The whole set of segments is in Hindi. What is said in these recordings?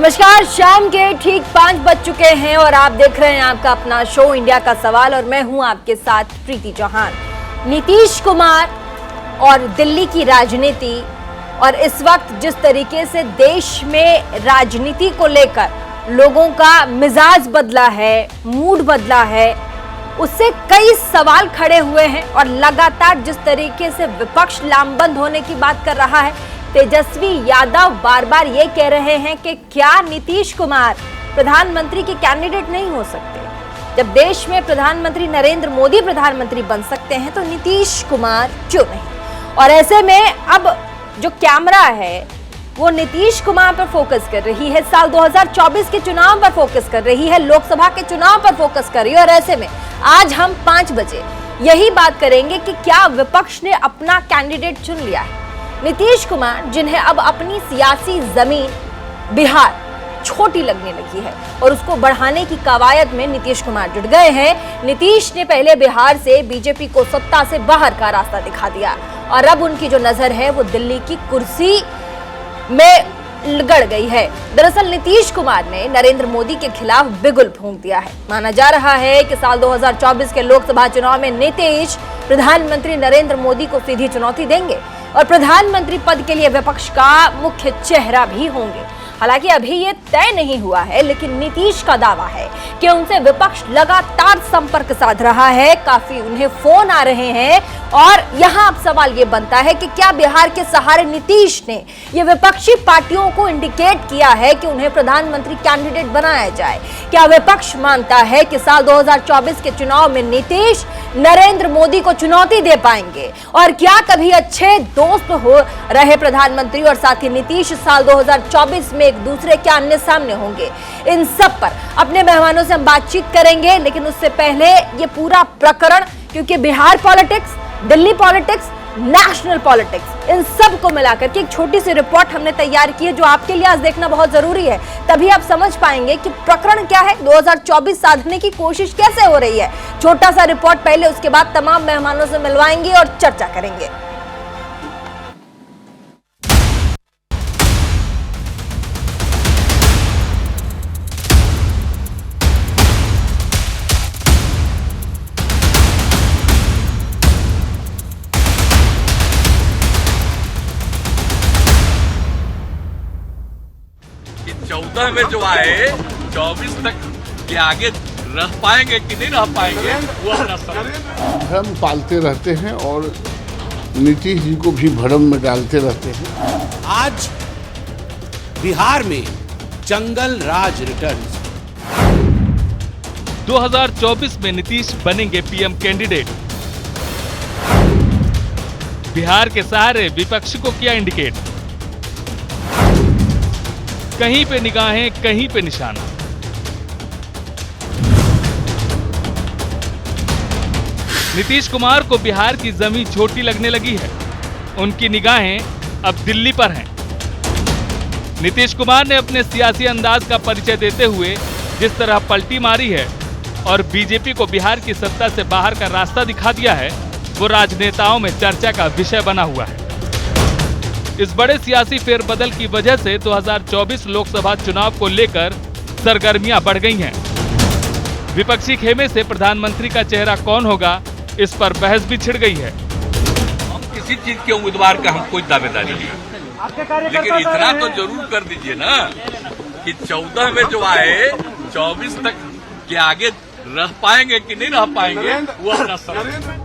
नमस्कार, शाम के ठीक 5 बज चुके हैं और आप देख रहे हैं आपका अपना शो इंडिया का सवाल और मैं हूं आपके साथ प्रीति चौहान। नीतीश कुमार और दिल्ली की राजनीति और इस वक्त जिस तरीके से देश में राजनीति को लेकर लोगों का मिजाज बदला है, मूड बदला है, उससे कई सवाल खड़े हुए हैं और लगातार जिस तरीके से विपक्ष लामबंद होने की बात कर रहा है, तेजस्वी यादव बार बार ये कह रहे हैं कि क्या नीतीश कुमार प्रधानमंत्री के कैंडिडेट नहीं हो सकते? जब देश में प्रधानमंत्री नरेंद्र मोदी प्रधानमंत्री बन सकते हैं तो नीतीश कुमार क्यों नहीं? और ऐसे में अब जो कैमरा है वो नीतीश कुमार पर फोकस कर रही है, साल 2024 के चुनाव पर फोकस कर रही है, लोकसभा के चुनाव पर फोकस कर रही है। और ऐसे में आज हम 5 बजे यही बात करेंगे कि क्या विपक्ष ने अपना कैंडिडेट चुन लिया है? नीतीश कुमार, जिन्हें अब अपनी सियासी जमीन बिहार छोटी लगने लगी है और उसको बढ़ाने की कवायद में नीतीश कुमार जुट गए हैं। नीतीश ने पहले बिहार से बीजेपी को सत्ता से बाहर का रास्ता दिखा दिया और अब उनकी जो नजर है वो दिल्ली की कुर्सी में गड़ गई है। दरअसल नीतीश कुमार ने नरेंद्र मोदी के खिलाफ बिगुल फूंक दिया है। माना जा रहा है कि साल 2024 के लोकसभा चुनाव में नीतीश प्रधानमंत्री नरेंद्र मोदी को सीधी चुनौती देंगे और प्रधानमंत्री पद के लिए विपक्ष का मुख्य चेहरा भी होंगे। हालांकि अभी ये तय नहीं हुआ है, लेकिन नीतीश का दावा है कि उनसे विपक्ष लगातार संपर्क साध रहा है, काफी उन्हें फोन आ रहे हैं। और यहां अब सवाल ये बनता है कि क्या बिहार के सहारे नीतीश ने ये विपक्षी पार्टियों को इंडिकेट किया है कि उन्हें प्रधानमंत्री कैंडिडेट बनाया जाए? क्या विपक्ष मानता है कि साल 2024 के चुनाव में नीतीश नरेंद्र मोदी को चुनौती दे पाएंगे? और क्या कभी अच्छे दोस्त हो रहे प्रधानमंत्री और साथ ही नीतीश साल 2024 में एक दूसरे के आमने सामने होंगे? इन सब पर अपने मेहमानों से हम बातचीत करेंगे, लेकिन उससे पहले ये पूरा प्रकरण, क्योंकि Bihar politics, Delhi politics, national politics, इन सब को मिलाकर के एक छोटी सी रिपोर्ट हमने तैयार की है जो आपके लिए आज देखना बहुत जरूरी है। तभी आप समझ पाएंगे कि प्रकरण क्या है, 2024 साधने की कोशिश कैसे हो रही है। छोटा सा रिपोर्ट पहले, उसके बाद तमाम मेहमानों से मिलवाएंगे और चर्चा करेंगे। चौदह में जो आए 24 तक के आगे रह पाएंगे कि नहीं रह पाएंगे, वह भ्रम पालते रहते हैं और नीतीश जी को भी भ्रम में डालते रहते हैं। आज बिहार में जंगल राज रिटर्न्स। 2024 में नीतीश बनेंगे पीएम कैंडिडेट। बिहार के सहारे विपक्ष को किया इंडिकेट। कहीं पे निगाहें, कहीं पे निशाना। नीतीश कुमार को बिहार की जमीन छोटी लगने लगी है। उनकी निगाहें अब दिल्ली पर हैं। नीतीश कुमार ने अपने सियासी अंदाज का परिचय देते हुए जिस तरह पलटी मारी है और बीजेपी को बिहार की सत्ता से बाहर का रास्ता दिखा दिया है, वो राजनेताओं में चर्चा का विषय बना हुआ है। इस बड़े सियासी फेरबदल की वजह से 2024 लोकसभा चुनाव को लेकर सरगर्मियां बढ़ गई हैं। विपक्षी खेमे से प्रधानमंत्री का चेहरा कौन होगा, इस पर बहस भी छिड़ गई है। हम किसी चीज के उम्मीदवार का हम कोई दावेदारी नहीं, लेकिन इतना तो जरूर कर दीजिए ना कि 14 में जो आए 24 तक के आगे रह पाएंगे कि नहीं रह पाएंगे, वह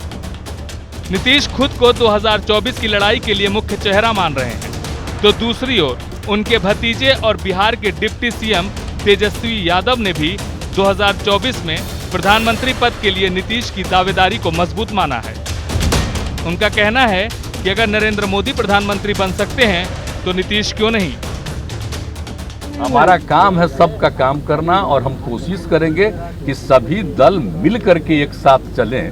नीतीश खुद को 2024 की लड़ाई के लिए मुख्य चेहरा मान रहे हैं, तो दूसरी ओर उनके भतीजे और बिहार के डिप्टी सीएम तेजस्वी यादव ने भी 2024 में प्रधानमंत्री पद के लिए नीतीश की दावेदारी को मजबूत माना है। उनका कहना है कि अगर नरेंद्र मोदी प्रधानमंत्री बन सकते हैं तो नीतीश क्यों नहीं। हमारा काम है सबका काम करना और हम कोशिश करेंगे कि सभी दल मिल करके एक साथ चलें।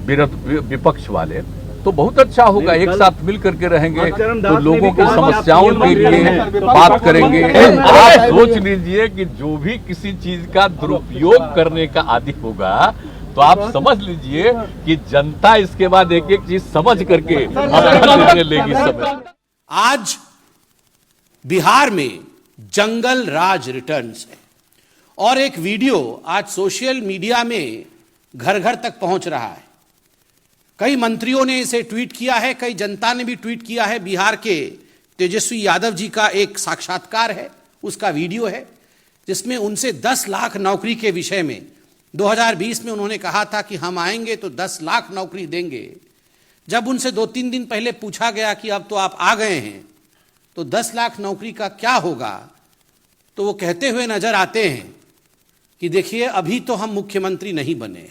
विपक्ष वाले तो बहुत अच्छा होगा, एक साथ मिल करके रहेंगे तो लोगों की समस्याओं के लिए बात करेंगे। आप सोच लीजिए कि जो भी किसी चीज का दुरुपयोग करने का आदी होगा तो आप समझ लीजिए कि जनता इसके बाद एक एक चीज समझ करके निर्णय लेगी। समय आज बिहार में जंगल राज रिटर्न्स है। और एक वीडियो आज सोशल मीडिया में घर घर तक पहुंच रहा है। कई मंत्रियों ने इसे ट्वीट किया है, कई जनता ने भी ट्वीट किया है। बिहार के तेजस्वी यादव जी का एक साक्षात्कार है, उसका वीडियो है, जिसमें उनसे 10 लाख नौकरी के विषय में 2020 में उन्होंने कहा था कि हम आएंगे तो 10 लाख नौकरी देंगे। जब उनसे 2-3 दिन पहले पूछा गया कि अब तो आप आ गए हैं तो 10 लाख नौकरी का क्या होगा, तो वो कहते हुए नजर आते हैं कि देखिए अभी तो हम मुख्यमंत्री नहीं बने,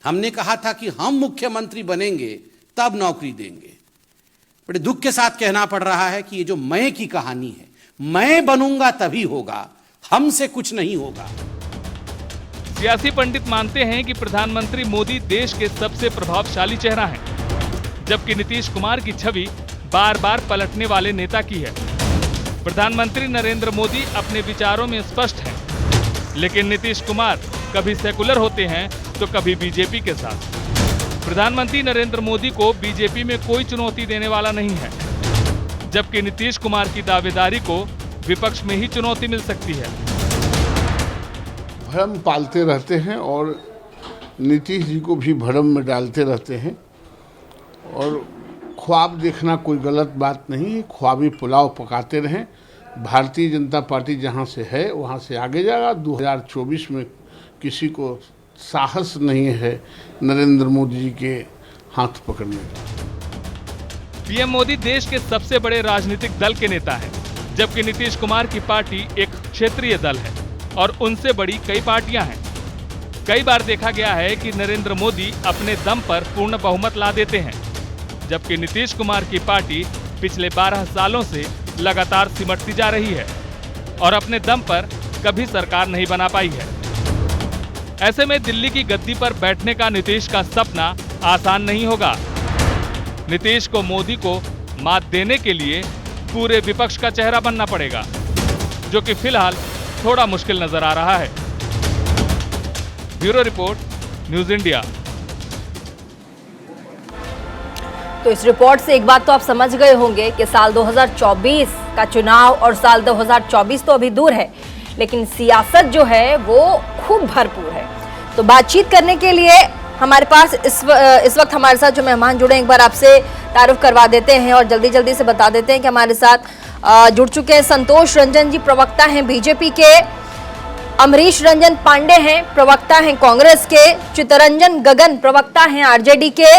हमने कहा था कि हम मुख्यमंत्री बनेंगे तब नौकरी देंगे। बड़े दुख के साथ कहना पड़ रहा है कि ये जो मैं की कहानी है, मैं बनूंगा तभी होगा, हमसे कुछ नहीं होगा। सियासी पंडित मानते हैं कि प्रधानमंत्री मोदी देश के सबसे प्रभावशाली चेहरा हैं, जबकि नीतीश कुमार की छवि बार बार पलटने वाले नेता की है। प्रधानमंत्री नरेंद्र मोदी अपने विचारों में स्पष्ट हैं, लेकिन नीतीश कुमार कभी सेकुलर होते हैं तो कभी बीजेपी के साथ। प्रधानमंत्री नरेंद्र मोदी को बीजेपी में कोई चुनौती देने वाला नहीं है, जबकि नीतीश कुमार की दावेदारी को विपक्ष में ही चुनौती मिल सकती है। भ्रम पालते रहते हैं और नीतीश जी को भी भ्रम में डालते रहते हैं। और ख्वाब देखना कोई गलत बात नहीं है, ख्वाबी पुलाव पकाते रहें। भारतीय जनता पार्टी जहां से है वहां से आगे जाएगा। 2024 में किसी को साहस नहीं है नरेंद्र मोदी जी के हाथ पकड़ने का। पीएम मोदी देश के सबसे बड़े राजनीतिक दल के नेता हैं, जबकि नीतीश कुमार की पार्टी एक क्षेत्रीय दल है और उनसे बड़ी कई पार्टियां हैं। कई बार देखा गया है कि नरेंद्र मोदी अपने दम पर पूर्ण बहुमत ला देते हैं, जबकि नीतीश कुमार की पार्टी पिछले 12 सालों से लगातार सिमटती जा रही है और अपने दम पर कभी सरकार नहीं बना पाई है। ऐसे में दिल्ली की गद्दी पर बैठने का नीतीश का सपना आसान नहीं होगा। नीतीश को मोदी को मात देने के लिए पूरे विपक्ष का चेहरा बनना पड़ेगा, जो कि फिलहाल थोड़ा मुश्किल नजर आ रहा है। Bureau report, news India. तो इस रिपोर्ट से एक बात तो आप समझ गए होंगे कि साल 2024 का चुनाव और साल 2024 तो अभी दूर है, लेकिन सियासत जो है वो खूब भरपूर है। तो बातचीत करने के लिए हमारे पास इस वक्त हमारे साथ जो मेहमान जुड़े हैं, एक बार आपसे तारुफ करवा देते हैं और जल्दी से बता देते हैं कि हमारे साथ जुड़ चुके हैं संतोष रंजन जी, प्रवक्ता हैं बीजेपी के। अमरीश रंजन पांडे हैं, प्रवक्ता हैं कांग्रेस के। चित्तरंजन गगन, प्रवक्ता हैं आरजेडी के।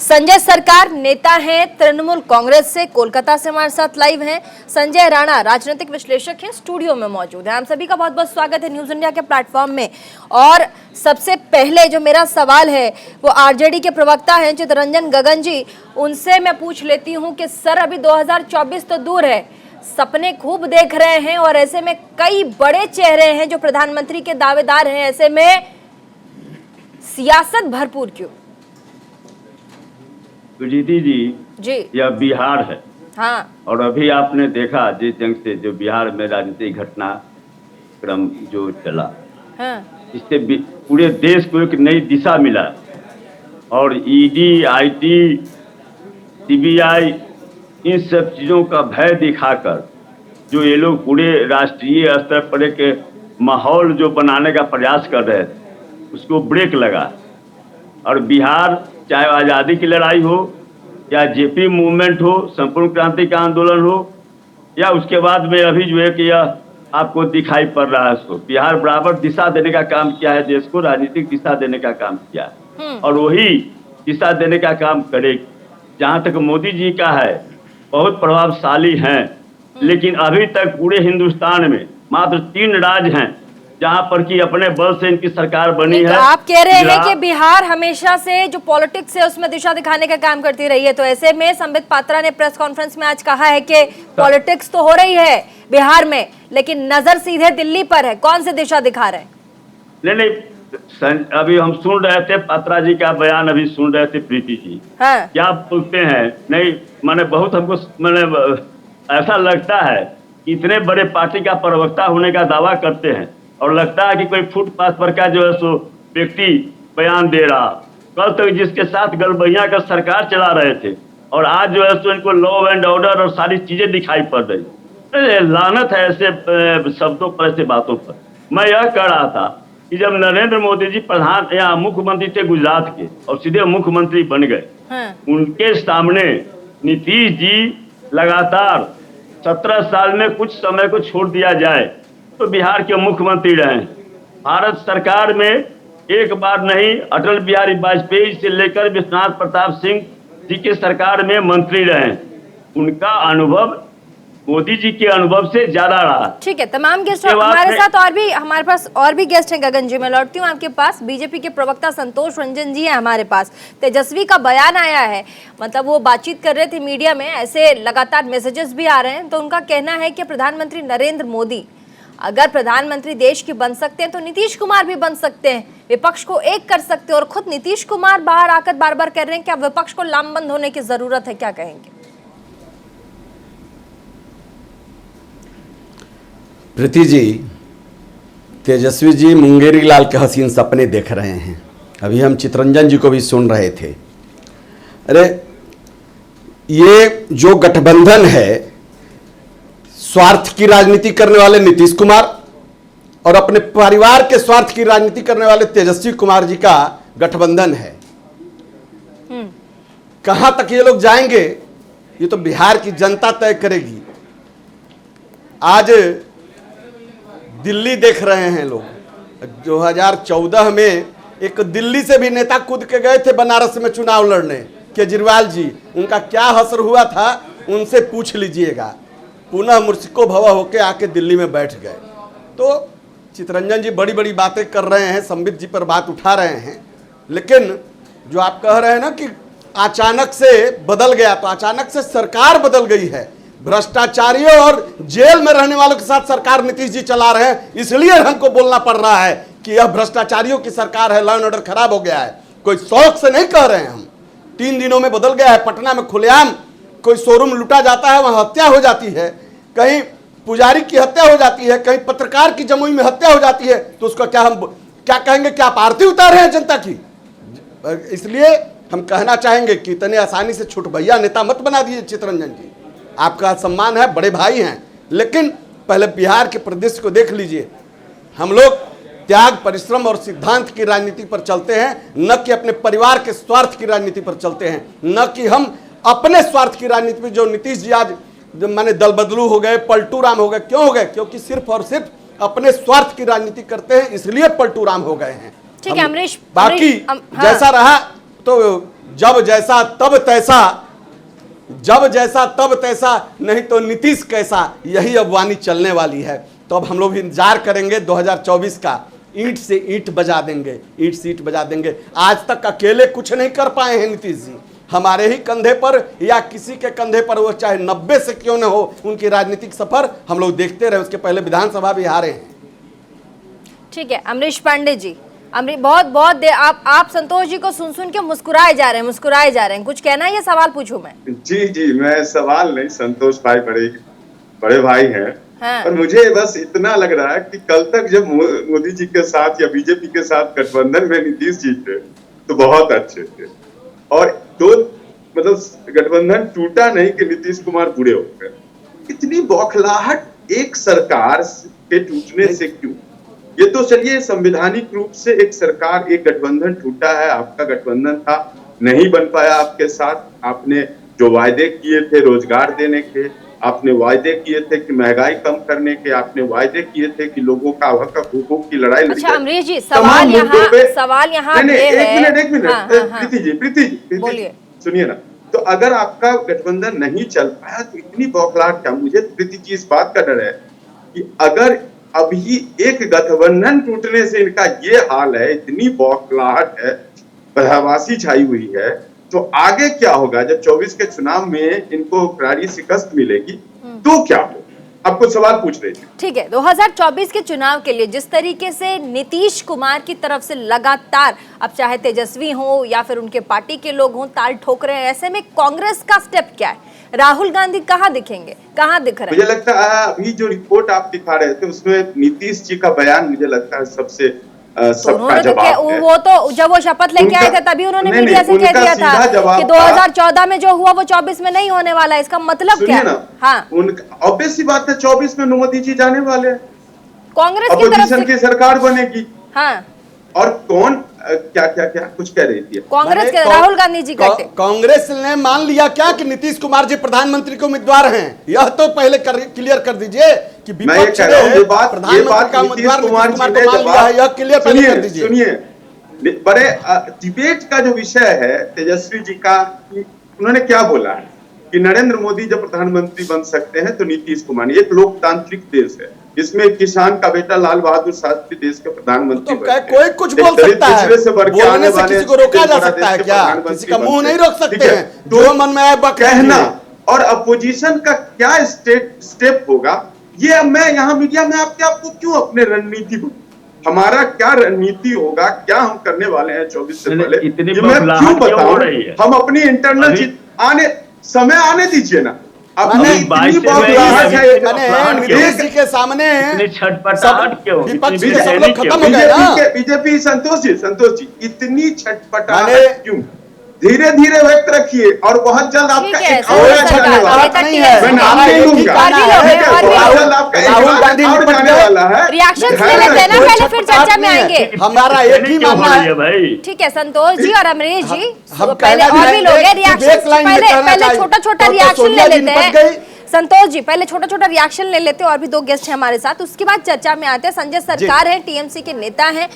संजय सरकार, नेता हैं तृणमूल कांग्रेस से, कोलकाता से हमारे साथ लाइव हैं। संजय राणा, राजनीतिक विश्लेषक हैं, स्टूडियो में मौजूद हैं। आप सभी का बहुत बहुत स्वागत है न्यूज़ इंडिया के प्लेटफॉर्म में। और सबसे पहले जो मेरा सवाल है वो आरजेडी के प्रवक्ता हैं चित्तरंजन गगन जी, उनसे मैं पूछ लेती हूँ कि सर अभी 2024 तो दूर है, सपने खूब देख रहे हैं और ऐसे में कई बड़े चेहरे हैं जो प्रधानमंत्री के दावेदार हैं, ऐसे में सियासत भरपूर क्यों? सुजीति जी, यह बिहार है। हाँ। और अभी आपने देखा जिस ढंग से जो बिहार में राजनीतिक घटनाक्रम जो चला, हाँ। इससे पूरे देश को एक नई दिशा मिला। और ईडी, आईटी, सीबीआई, इन सब चीजों का भय दिखाकर जो ये लोग पूरे राष्ट्रीय स्तर पर एक माहौल जो बनाने का प्रयास कर रहे थे, उसको ब्रेक लगा। और बिहार, चाहे आज़ादी की लड़ाई हो या जेपी मूवमेंट हो, संपूर्ण क्रांति का आंदोलन हो, या उसके बाद में अभी जो है कि यह आपको दिखाई पड़ रहा है, उसको बिहार बराबर दिशा देने का काम किया है, देश को राजनीतिक दिशा देने का काम किया और वही दिशा देने का काम करेगी। जहाँ तक मोदी जी का है, बहुत प्रभावशाली हैं, लेकिन अभी तक पूरे हिंदुस्तान में मात्र 3 राज्य हैं जहाँ पर कि अपने बल से इनकी सरकार बनी है। तो आप कह रहे हैं कि बिहार हमेशा से जो पॉलिटिक्स है उसमें दिशा दिखाने का काम करती रही है, तो ऐसे में संबित पात्रा ने प्रेस कॉन्फ्रेंस में आज कहा है कि पॉलिटिक्स तो हो रही है बिहार में, लेकिन नजर सीधे दिल्ली पर है। कौन सी दिशा दिखा रहे हैं? नहीं, अभी हम सुन रहे थे पात्रा जी का बयान, अभी सुन रहे थे प्रीति जी। हाँ। क्या बोलते हैं, नहीं मैंने बहुत हमको ऐसा लगता है कि इतने बड़े पार्टी का प्रवक्ता होने का दावा करते हैं और लगता है कि कोई फुटपाथ पर का जो है सो व्यक्ति बयान दे रहा। कल तक जिसके साथ गलबैया का सरकार चला रहे थे और आज जो है सो इनको लॉ एंड ऑर्डर और सारी चीजें दिखाई पड़ रही। लानत है ऐसे शब्दों पर, ऐसे बातों पर। मैं यह कह रहा था कि जब नरेंद्र मोदी जी प्रधान या मुख्यमंत्री थे गुजरात के और सीधे मुख्यमंत्री बन गए, उनके सामने नीतीश जी लगातार 17 साल में कुछ समय को छोड़ दिया जाए तो बिहार के मुख्यमंत्री रहे। भारत सरकार में एक बार नहीं, अटल बिहारी वाजपेयी से लेकर विश्वनाथ प्रताप सिंह जी के सरकार में मंत्री रहे। उनका अनुभव मोदी जी के अनुभव से ज्यादा रहा। ठीक है, तमाम गेस्ट हमारे साथ और भी हमारे पास और भी गेस्ट हैं। गगन जी, मैं लौटती हूँ आपके पास। बीजेपी के प्रवक्ता संतोष रंजन जी हैं हमारे पास। तेजस्वी का बयान आया है, मतलब वो बातचीत कर रहे थे मीडिया में, ऐसे लगातार मैसेजेस भी आ रहे हैं। तो उनका कहना है कि प्रधानमंत्री नरेंद्र मोदी अगर प्रधानमंत्री देश के बन सकते हैं तो नीतीश कुमार भी बन सकते हैं, विपक्ष को एक कर सकते हैं। और खुद नीतीश कुमार बाहर आकर बार बार कह रहे हैं कि अब विपक्ष को लामबंद होने की जरूरत है। क्या कहेंगे? प्रीति जी, तेजस्वी जी मुंगेरी लाल के हसीन सपने देख रहे हैं। अभी हम चितरंजन जी को भी सुन रहे थे। अरे ये जो गठबंधन है, स्वार्थ की राजनीति करने वाले नीतीश कुमार और अपने परिवार के स्वार्थ की राजनीति करने वाले तेजस्वी कुमार जी का गठबंधन है। कहां तक ये लोग जाएंगे ये तो बिहार की जनता तय करेगी। आज दिल्ली देख रहे हैं लोग। 2014 में एक दिल्ली से भी नेता कूद के गए थे बनारस में चुनाव लड़ने, केजरीवाल जी। उनका क्या हसर हुआ था उनसे पूछ लीजिएगा। पुनः मुर्शिको भवा होके आके दिल्ली में बैठ गए। तो चितरंजन जी बड़ी बड़ी बातें कर रहे हैं, संबित जी पर बात उठा रहे हैं, लेकिन जो आप कह रहे हैं ना कि अचानक से बदल गया, तो अचानक से सरकार बदल गई है। भ्रष्टाचारियों और जेल में रहने वालों के साथ सरकार नीतीश जी चला रहे हैं, इसलिए हमको बोलना पड़ रहा है कि यह भ्रष्टाचारियों की सरकार है, लॉ एंड ऑर्डर खराब हो गया है। कोई शौक से नहीं कह रहे हैं हम। 3 दिनों में बदल गया है। पटना में खुलेआम कोई शोरूम लूटा जाता है, वहां हत्या हो जाती है, कहीं पुजारी की हत्या हो जाती है, कहीं पत्रकार की जमुई में हत्या हो जाती है, तो उसका क्या हम क्या कहेंगे? क्या आप आरती उतार रहे हैं जनता की? इसलिए हम कहना चाहेंगे कि इतने आसानी से छुट भैया नेता मत बना दीजिए चितरंजन जी। आपका सम्मान है, बड़े भाई हैं, लेकिन पहले बिहार के प्रदेश को देख लीजिए। हम लोग त्याग, परिश्रम और सिद्धांत की राजनीति पर चलते हैं, न कि अपने परिवार के स्वार्थ की राजनीति पर चलते हैं, न कि हम अपने स्वार्थ की राजनीति में। जो नीतीश जी आज माने दल बदलू हो गए, पलटू राम हो गए, क्यों हो गए? क्योंकि सिर्फ और सिर्फ अपने स्वार्थ की राजनीति करते हैं, इसलिए पलटू राम हो गए हैं। ठीक है अमरीश, बाकी जैसा रहा तो जब जैसा तब तैसा, जब जैसा तब तैसा, नहीं तो नीतीश कैसा, यही अब वाणी चलने वाली है। तो अब हम लोग इंतजार करेंगे 2024 का। ईंट से ईंट बजा देंगे, ईंट से ईंट बजा देंगे। आज तक अकेले कुछ नहीं कर पाए हैं नीतीश जी। हमारे ही कंधे पर या किसी के कंधे पर, वो चाहे 90 से क्यों न हो, उनकी राजनीतिक सफर हम लोग देखते रहे। उसके पहले विधानसभा भी हारे हैं। ठीक है अमरीश पांडे जी, बहुत बहुत आप संतोष जी को सुन के मुस्कुराए जा रहे हैं। कुछ कहना है या सवाल पूछूं मैं? जी, मैं सवाल नहीं, संतोष भाई बड़े भाई हैं। हाँ। और मुझे बस इतना लग रहा है कि कल तक जब मोदी जी के साथ या बीजेपी के साथ गठबंधन में नीतीश जी थे तो बहुत अच्छे थे, और तो मतलब गठबंधन टूटा नहीं कि नीतीश कुमार बुरे हो गए। इतनी बौखलाहट एक सरकार के टूटने से क्यों? ये तो चलिए संवैधानिक रूप से एक सरकार, एक गठबंधन टूटा है, आपका गठबंधन था, नहीं बन पाया आपके साथ। आपने जो वायदे किए थे रोजगार देने के, आपने वायदे किए थे कि महंगाई कम करने के, आपने वायदे किए थे कि लोगों का हक हुकूक की लड़ाई लड़ी। अच्छा अमरीश जी, सवाल यहाँ एक मिनट प्रीति जी सुनिए ना। तो अगर आपका गठबंधन नहीं चल पाया तो इतनी बौखलाहट क्या? मुझे प्रीति जी इस बात का डर है कि अगर अभी एक गठबंधन टूटने से इनका ये हाल है, इतनी बौखलाहट है, बदहवासी छाई हुई है, तो आगे क्या होगा? जब 24 के चुनाव में इनको करारी शिकस्त मिलेगी तो क्या हो? अब कुछ सवाल पूछ रहे थे। ठीक है, 2024 के चुनाव के लिए जिस तरीके से नीतीश कुमार की तरफ से लगातार, अब चाहे तेजस्वी हो या फिर उनके पार्टी के लोग हों, ताल ठोक रहे हैं, ऐसे में कांग्रेस का स्टेप क्या है? राहुल गांधी कहाँ दिखेंगे, कहाँ दिख रहे हैं? मुझे लगता है अभी जो रिपोर्ट आप दिखा रहे थे उसमें नीतीश जी का बयान मुझे लगता है सबसे सबका जवाब है। वो तो जब वो शपथ लेके आए थे तभी उन्होंने मीडिया से कह दिया था कि 2014 में जो हुआ वो 24 में नहीं होने वाला है। इसका मतलब क्या है? हाँ, ऑब्वियस सी बात है, 24 में मोदी जी जाने वाले हैं, कांग्रेस की तरफ से की सरकार बनेगी। हाँ, और कौन क्या क्या क्या कुछ कह रही थी कांग्रेस के राहुल गांधी जी कहते कांग्रेस ने मान लिया क्या कि नीतीश कुमार जी प्रधानमंत्री के उम्मीदवार हैं? यह तो पहले क्लियर कर दीजिए कि विपक्ष ने प्रधानमंत्री का उम्मीदवार नीतीश कुमार को मान लिया है, यह क्लियर पहले कर दीजिए। सुनिए, बड़े डिबेट का जो विषय है तेजस्वी जी का, उन्होंने क्या बोला है कि नरेंद्र मोदी जब प्रधानमंत्री बन सकते हैं तो नीतीश कुमार। एक लोकतांत्रिक देश है, इसमें किसान का बेटा लाल बहादुर शास्त्री देश के प्रधानमंत्री कोई कुछ बोल सकता है, बोलने से किसी को रोका जा सकता है क्या? किसी का मुंह नहीं रोक सकते हैं, जो मन में आए कहना। और अपोजिशन का क्या स्टेप होगा, ये मैं यहाँ मीडिया में आपको क्यों अपने रणनीति, हमारा क्या रणनीति होगा, क्या हम करने वाले हैं 24 से पहले, ये मैं क्यों बताऊं? हम अपनी इंटरनल समय आने दीजिए ना। नीतीश जी के सामने विपक्ष के सब लोग खत्म हो गए ना। बीजेपी संतोष जी इतनी छटपटाहट क्यों? धीरे धीरे व्यक्त रखिए और बहुत जल्द आपका एक और जाने वाला है। रिएक्शन ले लेते हैं ना, पहले फिर चर्चा में आएंगे। हमारा एक ही मानना है भाई। ठीक है, संतोष जी और अमरीश जी, हम पहले और भी लोग हैं रिएक्शन, पहले छोटा छोटा रिएक्शन ले लेते हैं। संतोष जी पहले छोटा छोटा रिएक्शन ले लेते हैं, और भी दो गेस्ट हैं हमारे साथ, उसके बाद चर्चा में आते हैं। संजय सरकार है, टीएमसी के नेता हैं।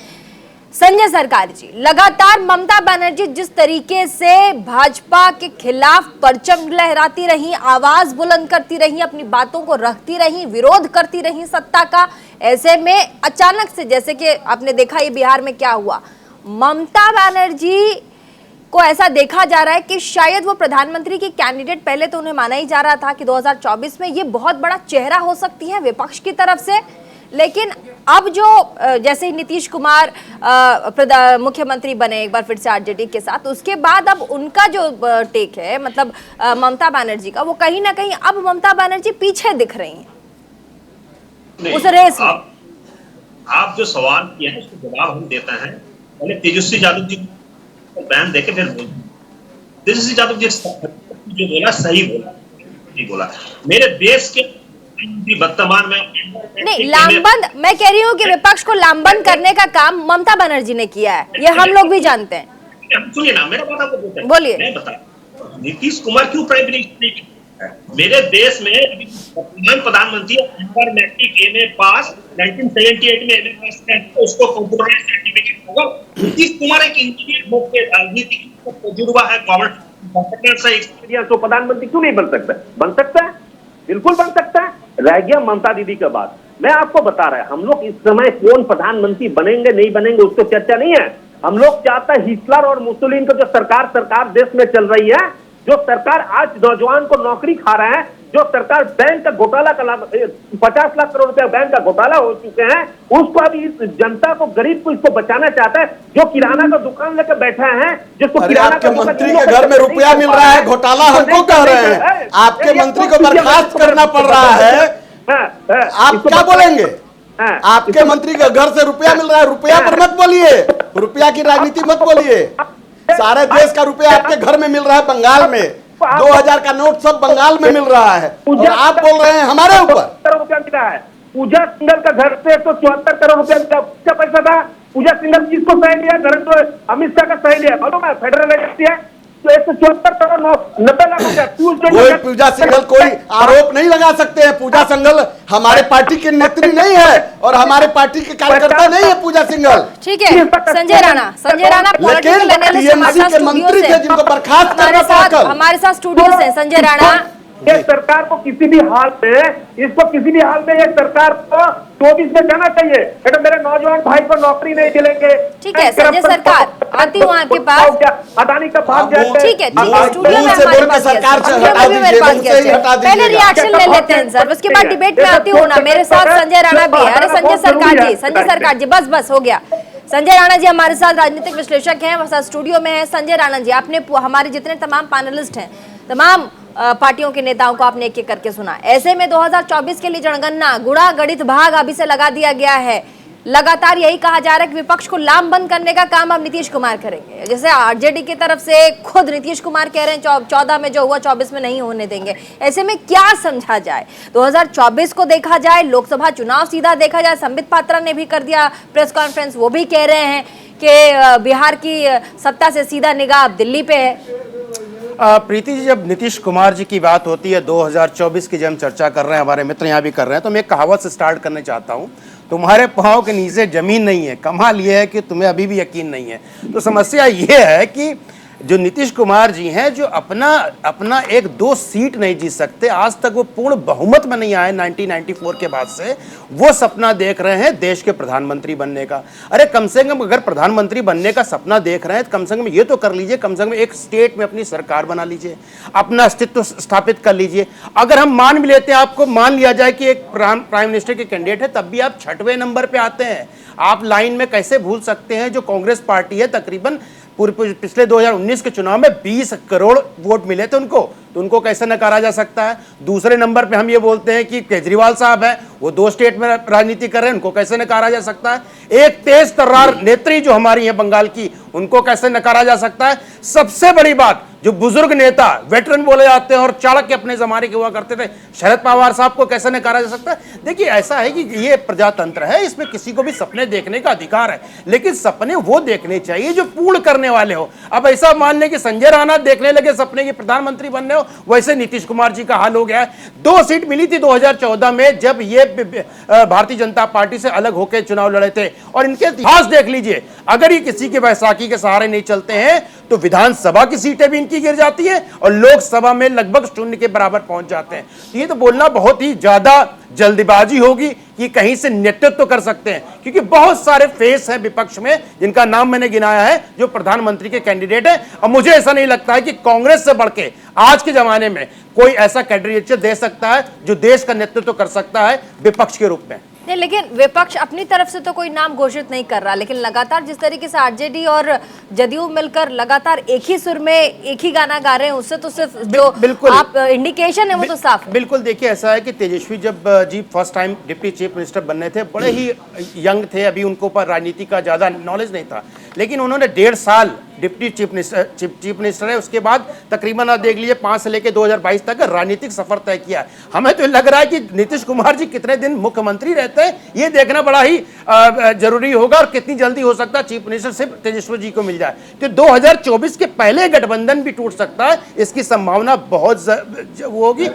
संजय सरकार जी, लगातार ममता बनर्जी जिस तरीके से भाजपा के खिलाफ परचम लहराती रही, आवाज बुलंद करती रही, अपनी बातों को रखती रही, विरोध करती रही सत्ता का, ऐसे में अचानक से जैसे कि आपने देखा ये बिहार में क्या हुआ, ममता बनर्जी को ऐसा देखा जा रहा है कि शायद वो प्रधानमंत्री की कैंडिडेट, पहले तो उन्हें माना ही जा रहा था कि 2024 में ये बहुत बड़ा चेहरा हो सकती है विपक्ष की तरफ से, लेकिन अब जो जैसे ही नीतीश कुमार मुख्यमंत्री बने एक बार फिर से आरजेडी के साथ, उसके बाद अब उनका जो टेक है, मतलब ममता बनर्जी का, वो कहीं ना कहीं अब ममता बनर्जी पीछे दिख रही हैं उस रेस में। आप जो सवाल किया है उसका जवाब हम देते हैं। पहले तेजस्वी यादव जी को बयान देके फिर तेजस्वी यादव जी जो बोला सही बोला, नहीं बोला। मेरे देश के वर्तमान में नहीं, लामबंद, मैं कह रही हूँ कि विपक्ष को लामबंद करने का काम ममता बनर्जी ने किया है, ये हम लोग भी जानते हैं। सुनिए ना, मेरा बात आपको बोलिए। मैं बता, नीतीश कुमार क्यों प्राइम मिनिस्टर? मेरे देश में वर्तमान प्रधानमंत्री एमए पास 1978 में एमए पास किया, उसको कंप्यूटराइज सर्टिफिकेट होगा। नीतीश कुमार एक इंजीनियर होकर राजनीति तजुर्बा है, गवर्नमेंट से एक्सपीरियंस, तो प्रधानमंत्री क्यों नहीं बन सकता? बन सकता है, बिल्कुल बन सकता है। रह गया ममता दीदी का बात, मैं आपको बता रहा है, हम लोग इस समय कौन प्रधानमंत्री बनेंगे नहीं बनेंगे उसको चर्चा नहीं है। हम लोग चाहते हैं हिटलर और मुसोलिनी का जो सरकार देश में चल रही है, जो सरकार आज नौजवान को नौकरी खा रहा है, जो सरकार बैंक का घोटाला का 50 लाख करोड़ रुपया बैंक का घोटाला हो चुके हैं, उसको अभी इस जनता को, गरीब को इसको बचाना चाहता है। जो किराना का दुकान लेकर बैठा है, जिसको किराना का मंत्री के घर में रुपया मिल रहा है, घोटाला हमको कह रहे हैं, आपके मंत्री को बर्खास्त करना पड़ रहा है, आप क्या बोलेंगे? आपके मंत्री के घर से रुपया मिल रहा है, रुपया पर मत बोलिए, रुपया की राजनीति मत बोलिए। सारे देश का रुपया आपके घर में मिल रहा है, बंगाल में 2000 का नोट सब बंगाल में मिल रहा है, और आप बोल रहे हैं हमारे ऊपर। रुपया मिला है, पूजा सिंघल का घर से 174 करोड़ रुपया का पैसा था। पूजा सिंघल किसको सही लिया? नरेंद्र अमित शाह का सही लिया, मालूम है? फेडरल एजेंसी है, तो 174 करोड़ 90 लाख रुपया। कोई पूजा सिंघल कोई आरोप नहीं लगा सकते हैं। पूजा सिंघल हमारे पार्टी के नेत्री नहीं है और हमारे पार्टी के कार्यकर्ता नहीं है पूजा सिंघल। ठीक है, संजय राणा पॉलिटिकल एनालिस्ट के मंत्री थे जिनको बर्खास्त करना पड़ा। हमारे साथ स्टूडियो से संजय राणा, ये सरकार को किसी भी हाल में, इसको किसी भी हाल में ये सरकार को 24 में जाना चाहिए। बेटा मेरे नौजवान भाई को नौकरी नहीं मिलेंगे। ठीक है संजय सरकार, आती हूँ आपके पास। अदानी का भाग जाए। ठीक है, स्टूडियो में हमारे पास पहले रिएक्शन ले लेते हैं सर, उसके बाद डिबेट में आती हूँ ना। मेरे साथ संजय राणा भी है। अरे संजय सरकार जी बस हो गया। संजय राणा जी हमारे साथ राजनीतिक विश्लेषक हैं, स्टूडियो में है। संजय राणा जी, आपने हमारे जितने तमाम पैनलिस्ट हैं, तमाम पार्टियों के नेताओं को आपने एक एक करके सुना। ऐसे में 2024 के लिए जनगणना, गुणा गणित भाग अभी से लगा दिया गया है। लगातार यही कहा जा रहा है कि विपक्ष को लामबंद करने का काम अब नीतीश कुमार करेंगे। जैसे आरजेडी की तरफ से खुद नीतीश कुमार कह रहे हैं 14 में जो हुआ 24 में नहीं होने देंगे। ऐसे में क्या समझा जाए? 2024 को देखा जाए, लोकसभा चुनाव सीधा देखा जाए। संबित पात्रा ने भी कर दिया प्रेस कॉन्फ्रेंस, वो भी कह रहे हैं कि बिहार की सत्ता से सीधा निगाह अब दिल्ली पे है। प्रीति जी, जब नीतीश कुमार जी की बात होती है 2024 की, जब हम चर्चा कर रहे हैं, हमारे मित्र यहाँ भी कर रहे हैं, तो मैं एक कहावत से स्टार्ट करना चाहता हूँ। तुम्हारे पाँव के नीचे जमीन नहीं है, कमाल ये है कि तुम्हें अभी भी यकीन नहीं है। तो समस्या ये है कि जो नीतीश कुमार जी हैं, जो अपना 1-2 सीट नहीं जीत सकते, आज तक वो पूर्ण बहुमत में नहीं आए 1994 के बाद से, वो सपना देख रहे हैं देश के प्रधानमंत्री बनने का। अरे कम से कम अगर प्रधानमंत्री बनने का सपना देख रहे हैं तो कम से कम ये तो कर लीजिए, कम से कम एक स्टेट में अपनी सरकार बना लीजिए, अपना अस्तित्व स्थापित कर लीजिए। अगर हम मान भी लेते हैं, आपको मान लिया जाए कि एक प्राइम मिनिस्टर के कैंडिडेट है, तब भी आप 6वें नंबर पे आते हैं। आप लाइन में कैसे भूल सकते हैं? जो कांग्रेस पार्टी है, तकरीबन पिछले 2019 के चुनाव में 20 करोड़ वोट मिले थे उनको, तो उनको कैसे नकारा जा सकता है? दूसरे नंबर पे हम ये बोलते हैं कि केजरीवाल साहब है, वो 2 स्टेट में राजनीति कर रहे हैं, उनको कैसे नकारा जा सकता है? एक तेज तर्रार नेत्री जो हमारी है बंगाल की, उनको कैसे नकारा जा सकता है? सबसे बड़ी बात, जो बुजुर्ग नेता वेटरन बोले जाते हैं और चाणक्य अपने जमाने के हुआ करते थे, शरद पवार साहब को कैसे नकारा जा सकता है? देखिए, ऐसा है कि ये प्रजातंत्र है, इसमें किसी को भी सपने देखने का अधिकार है, लेकिन सपने वो देखने चाहिए जो पूर्ण करने वाले हो। अब ऐसा मान लें कि संजय राणा देखने लगे सपने की प्रधानमंत्री बनने हो, वैसे नीतीश कुमार जी का हाल हो गया है। 2 सीट मिली थी 2014 में, जब ये भारतीय जनता पार्टी से अलग होकर चुनाव लड़े थे, और इनके इतिहास देख लीजिए। अगर ये किसी के बैसाखी के सहारे नहीं चलते हैं तो विधानसभा की सीटें भी इनकी गिर जाती है और लोकसभा में लगभग 0 के बराबर पहुंच जाते हैं। ये तो बोलना बहुत ही ज्यादा जल्दबाजी होगी कि कहीं से नेतृत्व कर सकते हैं, क्योंकि बहुत सारे फेस हैं विपक्ष में जिनका नाम मैंने गिनाया है, जो प्रधानमंत्री के कैंडिडेट हैं। और मुझे ऐसा नहीं लगता है कि कांग्रेस से बढ़ के आज के जमाने में कोई ऐसा कैंडिडेट दे सकता है जो देश का नेतृत्व कर सकता है विपक्ष के रूप में। नहीं, लेकिन विपक्ष अपनी तरफ से तो कोई नाम घोषित नहीं कर रहा, लेकिन लगातार जिस तरीके से आरजेडी और जदयू मिलकर लगातार एक ही सुर में एक ही गाना गा रहे हैं, उससे तो सिर्फ जो आप इंडिकेशन है वो तो साफ है। बिल्कुल, देखिए ऐसा है कि तेजस्वी जब जी first time deputy chief minister बनने थे, बड़े ही यंग थे, अभी उनको पर राजनीति का ज्यादा नॉलेज नहीं था, लेकिन उन्होंने 1.5 साल डिप्टी चीफ मिनिस्टर है, उसके बाद तकरीबन आप देख लीजिए 5 से लेकर 2022 तक राजनीतिक सफर तय किया। हमें तो लग रहा है कि नीतीश कुमार जी कितने दिन मुख्यमंत्री रहते हैं, ये देखना बड़ा ही जरूरी होगा, और कितनी जल्दी हो सकता है चीफ मिनिस्टर सिर्फ तेजस्वी जी को मिल जाए। तो 2024 के पहले गठबंधन भी टूट सकता है, इसकी संभावना बहुत वो होगी।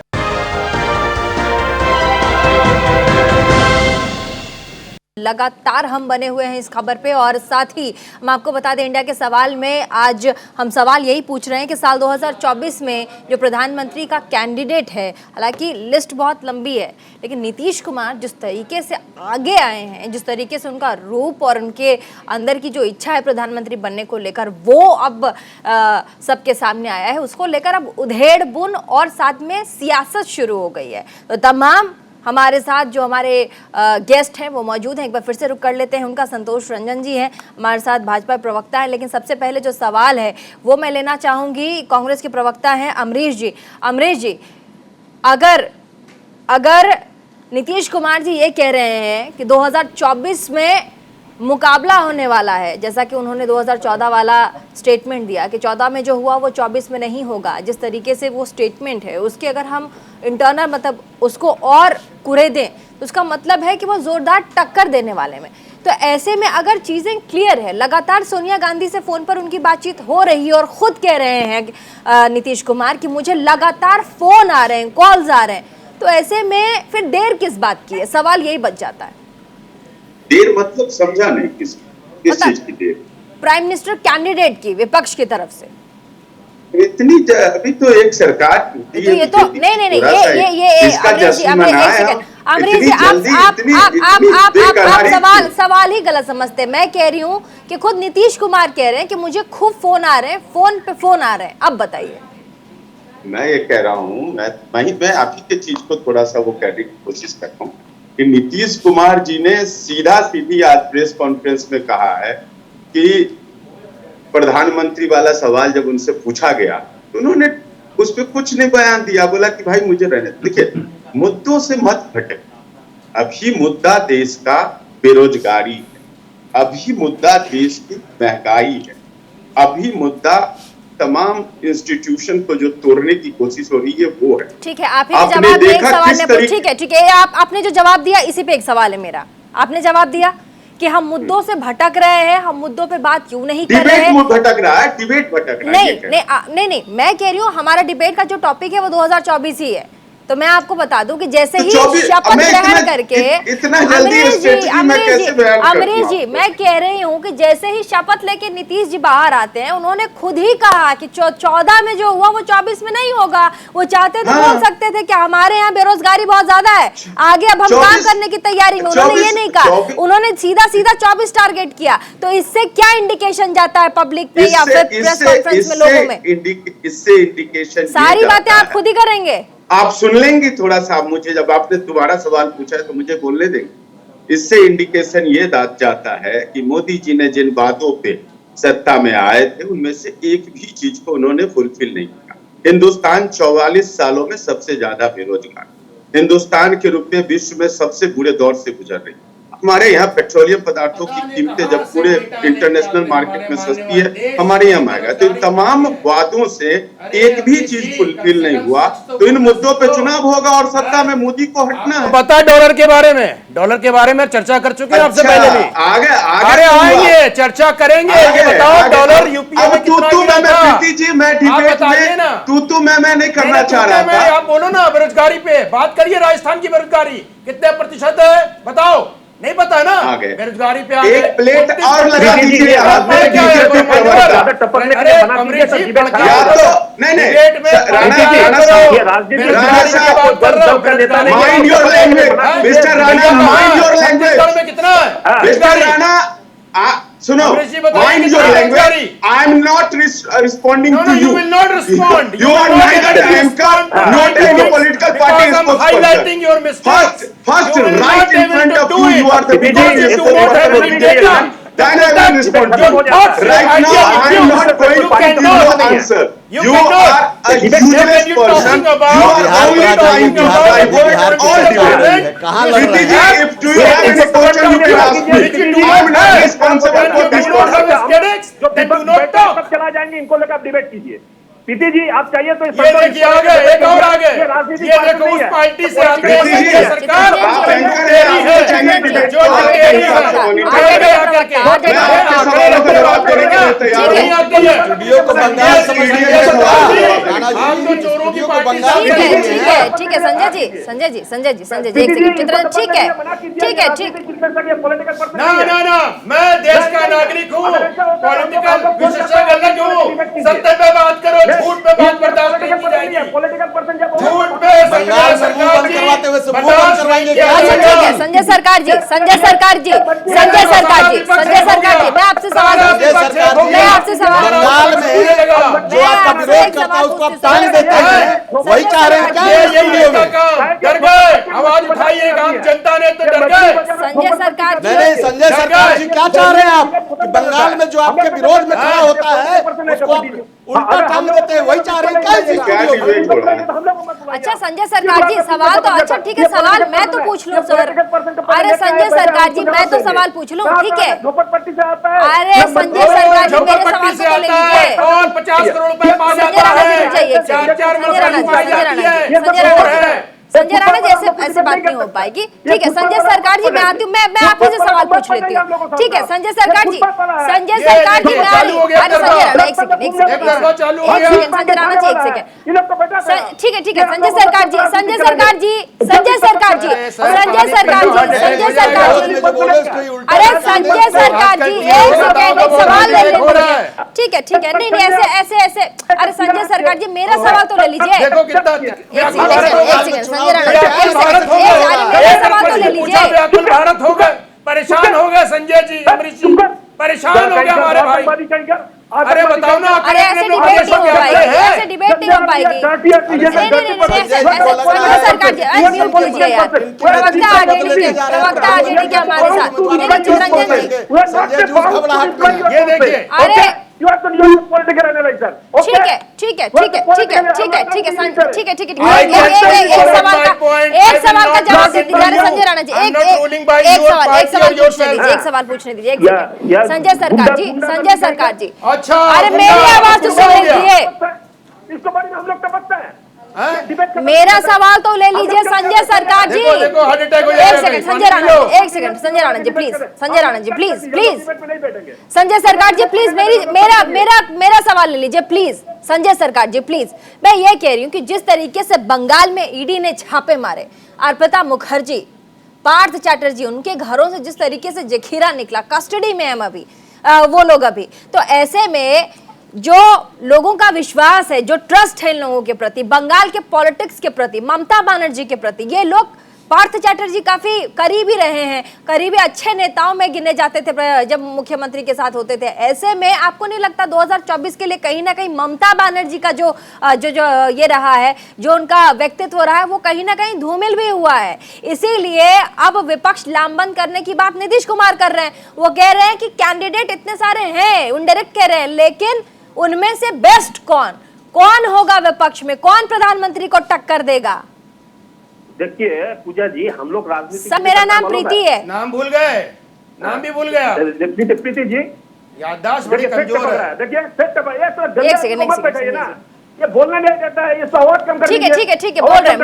लगातार हम बने हुए हैं इस खबर पे, और साथ ही हम आपको बता दें, इंडिया के सवाल में आज हम सवाल यही पूछ रहे हैं कि साल 2024 में जो प्रधानमंत्री का कैंडिडेट है, हालांकि लिस्ट बहुत लंबी है, लेकिन नीतीश कुमार जिस तरीके से आगे आए हैं, जिस तरीके से उनका रूप और उनके अंदर की जो इच्छा है प्रधानमंत्री बनने को लेकर, वो अब सबके सामने आया है। उसको लेकर अब उधेड़ बुन और साथ में सियासत शुरू हो गई है। तो तमाम हमारे साथ जो हमारे गेस्ट हैं वो मौजूद हैं, एक बार फिर से रुक कर लेते हैं उनका। संतोष रंजन जी हैं हमारे साथ, भाजपा प्रवक्ता है, लेकिन सबसे पहले जो सवाल है वो मैं लेना चाहूँगी, कांग्रेस के प्रवक्ता हैं अमरीश जी। अमरीश जी, अगर नीतीश कुमार जी ये कह रहे हैं कि 2024 में मुकाबला होने वाला है, जैसा कि उन्होंने 2014 वाला स्टेटमेंट दिया कि 14 में जो हुआ वो 24 में नहीं होगा, जिस तरीके से वो स्टेटमेंट है उसके अगर हम इंटरनल मतलब उसको और कुरे दें तो उसका मतलब है कि वो जोरदार टक्कर देने वाले में। तो ऐसे में अगर चीज़ें क्लियर है, लगातार सोनिया गांधी से फ़ोन पर उनकी बातचीत हो रही है और ख़ुद कह रहे हैं नीतीश कुमार कि मुझे लगातार फ़ोन आ रहे हैं, कॉल्स आ रहे हैं, तो ऐसे में फिर देर किस बात की है? सवाल यही बच जाता है। देर मतलब समझा नहीं, किस चीज की देर? प्राइम मिनिस्टर कैंडिडेट की, विपक्ष की तरफ से इतनी, अभी तो एक सरकार तो ये तो नहीं ये आप सवाल ही गलत समझते हैं। मैं कह रही हूँ कि खुद नीतीश कुमार कह रहे हैं कि मुझे खूब फोन आ रहे हैं, फोन पे फोन आ रहे हैं। अब बताइए। मैं ये कह रहा हूँ, मैं आप ही के चीज को थोड़ा सा वो कहने की कोशिश कर रहा हूँ कि नीतीश कुमार जी ने सीधी आज प्रेस कॉन्फ्रेंस में कहा है कि प्रधानमंत्री वाला सवाल जब उनसे पूछा गया तो उन्होंने उस पर कुछ नहीं बयान दिया, बोला कि भाई मुझे रहने। देखिए, मुद्दों से मत भटक, अभी मुद्दा देश का बेरोजगारी है, अभी मुद्दा देश की महंगाई है, अभी मुद्दा तमाम इंस्टीट्यूशन को जो तोड़ने की कोशिश हो रही है वो है। ठीक है, आप ही जवाब दिया एक सवाल में। ठीक है, आपने जो जवाब दिया इसी पे एक सवाल है मेरा। आपने जवाब दिया कि हम मुद्दों से भटक रहे हैं, हम मुद्दों पे बात क्यों नहीं कर रहे हैं? भटक रहा है, डिबेट भटक रहा है। नहीं, मैं कह रही हूँ हमारा डिबेट का जो टॉपिक है वो 2024 ही है। तो मैं आपको बता दूं कि जैसे ही शपथ ग्रहण करके अमरीश जी मैं कह रही हूँ कि जैसे ही शपथ लेके नीतीश जी बाहर आते हैं, उन्होंने खुद ही कहा कि 14 में जो हुआ वो 24 में नहीं होगा। वो चाहते तो बोल सकते थे कि हमारे यहाँ बेरोजगारी बहुत ज्यादा है, आगे अब हम काम करने की तैयारी में। उन्होंने ये नहीं कहा, उन्होंने सीधा 24 टारगेट किया। तो इससे क्या इंडिकेशन जाता है पब्लिक में या फिर प्रेस कॉन्फ्रेंस में लोगों में? इससे इंडिकेशन सारी बातें आप खुद ही करेंगे, आप सुन लेंगे थोड़ा सा। मुझे जब आपने दोबारा सवाल पूछा है तो मुझे बोलने देंगे। इससे इंडिकेशन ये जाता है कि मोदी जी ने जिन बातों पे सत्ता में आए थे उनमें से एक भी चीज को उन्होंने फुलफिल नहीं किया। हिंदुस्तान 44 सालों में सबसे ज्यादा बेरोजगार, हिंदुस्तान के रूप में विश्व में सबसे बुरे दौर से गुजर रही। हमारे यहाँ पेट्रोलियम पदार्थों की कीमतें जब पूरे इंटरनेशनल मार्केट में सस्ती है, हमारे यहाँ महंगा। तो इन तमाम वादों से एक भी चीज फुलफिल नहीं हुआ। तो इन मुद्दों पे चुनाव होगा और सत्ता में मोदी को हटना है। पता डॉलर के बारे में चर्चा कर चुके हैं आपसे पहले भी। आगे आएंगे, चर्चा करेंगे। बताओ डॉलर यूपीए में कितना गिरा था? प्रीति जी मैं डिबेट में तू मैं नहीं करना चाह रहा था। आप बोलो ना, बेरोजगारी पे बात करिए। राजस्थान की बेरोजगारी कितने प्रतिशत है बताओ? नहीं पता ना, बेरोजगारी पे एक प्लेट और लगा दीजिए। Mind your language mister Rana, mind your language. कितना है मिस्टर राणा? सुनो, mind your language. I am not responding to you. You will not respond. You are neither anchor nor any political party highlighting your mistakes. First, right in front of you, you are the biggest. Then I will respond to you. Right now, I am not going to give you no answer. You are a useless person. You are only trying to divert all debate. Priti ji, if do you have any question, you can ask me. I am not responsible for this person. चला जाएंगे, इनको लेकर आप डिबेट कीजिए। प्रीति जी आप चाहिए तो एक और आगे ये देखो उस पार्टी से आते हैं सरकार स्टूडियो को बंगाल समझिए। आप तो चोरों की पार्टी से। ठीक है संजय जी एक सेकंड। ठीक है। ना मैं देश का नागरिक हूँ, पॉलिटिकल विशेषज्ञ अलग हूँ। सत्य पे बात करो, झूठ पे बात बर्दाश्त नहीं की जाएगी। झूठ पे सरकार संजय सरकार जी मैं आपसे सवाल बंगाल में जो आपका विरोध करता है उसको आप ताने देते हैं, वही चाह रहे हैं क्या? डर गए, आवाज उठाइए। जनता ने तो डर गए। संजय सरकार जी क्या चाह रहे हैं आप? कि बंगाल में जो आपके विरोध में खड़ा होता है उसको आप उल्टा टांग देते हैं, वही चाह रहे हैं क्या? अच्छा संजय सरकार जी सवाल तो अच्छा ठीक है, सवाल मैं तो पूछ लूं सर। अरे संजय सरकार जी मैं तो सवाल पूछ लूं, ठीक है? अरे संजय सरकार जी मेरे सवाल तो ले लीजिए। और 50 करोड़ रुपए संजय राणा जी ऐसे बात नहीं हो पाएगी। ठीक है संजय सरकार जी मैं आती हूँ, मैं आप ही से सवाल पूछ लेती हूँ। ठीक है संजय सरकार जी मैं आ रही हूँ। अरे संजय राणा एक सेकंड संजय राणा जी एक सेकंड। ठीक है संजय सरकार जी अरे संजय सरकार जी एक सेकंड एक सवाल ले लीजिए। ठीक है नहीं ऐसे अरे संजय सरकार जी मेरा सवाल तो ले लीजिए। एक सेकंड भारत हो गए, परेशान हो गए संजय जी, अमरीश जी परेशान हो गए हमारे भाई। अरे बताओ ना, अरे ऐसे डिबेट नहीं हो पाएगी। सरकार जी म्यूट कीजिए यार, प्रवक्ता आरजेडी के हमारे साथ। ये देखिए अरे टिके रहने भाई सर। ठीक है ठीक है ठीक है ठीक है ठीक है ठीक है ठीक है ठीक है एक सवाल का जवाब दे दीजिए संजय राणा जी। एक सवाल पूछने दीजिए संजय सरकार जी। अच्छा अरे मेरी आवाज तो सुन लीजिए, इसको बारे में हम लोग टपकते हैं। मेरा सवाल तो ले लीजिए संजय सरकार जी। देखो हार्ट अटैक हो जाएगा। एक सेकंड संजय राणा जी, एक second Sanjay Rana ji please, Sanjay Rana ji please please, Sanjay Sarkar ji please मेरा सवाल ले लीजिए प्लीज, संजय सरकार जी प्लीज। मैं ये कह रही हूँ कि जिस तरीके से बंगाल में ईडी ने छापे मारे, अर्पिता मुखर्जी, पार्थ चैटर्जी, उनके घरों से जिस तरीके से जखीरा निकला, कस्टडी में है अभी वो लोग अभी, तो ऐसे में जो लोगों का विश्वास है, जो ट्रस्ट है इन लोगों के प्रति, बंगाल के पॉलिटिक्स के प्रति, ममता बनर्जी के प्रति, ये लोग, पार्थ चैटर्जी काफी करीबी रहे हैं, करीबी अच्छे नेताओं में गिने जाते थे जब मुख्यमंत्री के साथ होते थे। ऐसे में आपको नहीं लगता 2024 के लिए कहीं ना कहीं ममता बनर्जी का जो ये रहा है, जो उनका व्यक्तित्व रहा है, वो कहीं ना कहीं धूमिल भी हुआ है? इसीलिए अब विपक्ष लामबंद करने की बात नीतीश कुमार कर रहे हैं। वो कह रहे हैं कि कैंडिडेट इतने सारे हैं, इनडायरेक्ट कह रहे हैं, लेकिन उनमें से बेस्ट कौन होगा विपक्ष में, कौन प्रधानमंत्री को टक्कर देगा? देखिए पूजा जी, हम लोग राजनीति, सब मेरा नाम प्रीति है। नाम भूल गए, नाम भी भूल गया। प्रीति जी याददाश्त बड़ी कमजोर है। देखिए एक सेकंड ना, ये बोलना नहीं देता है, ये आवाज कम कर दीजिए। ठीक है बोल रहे हैं,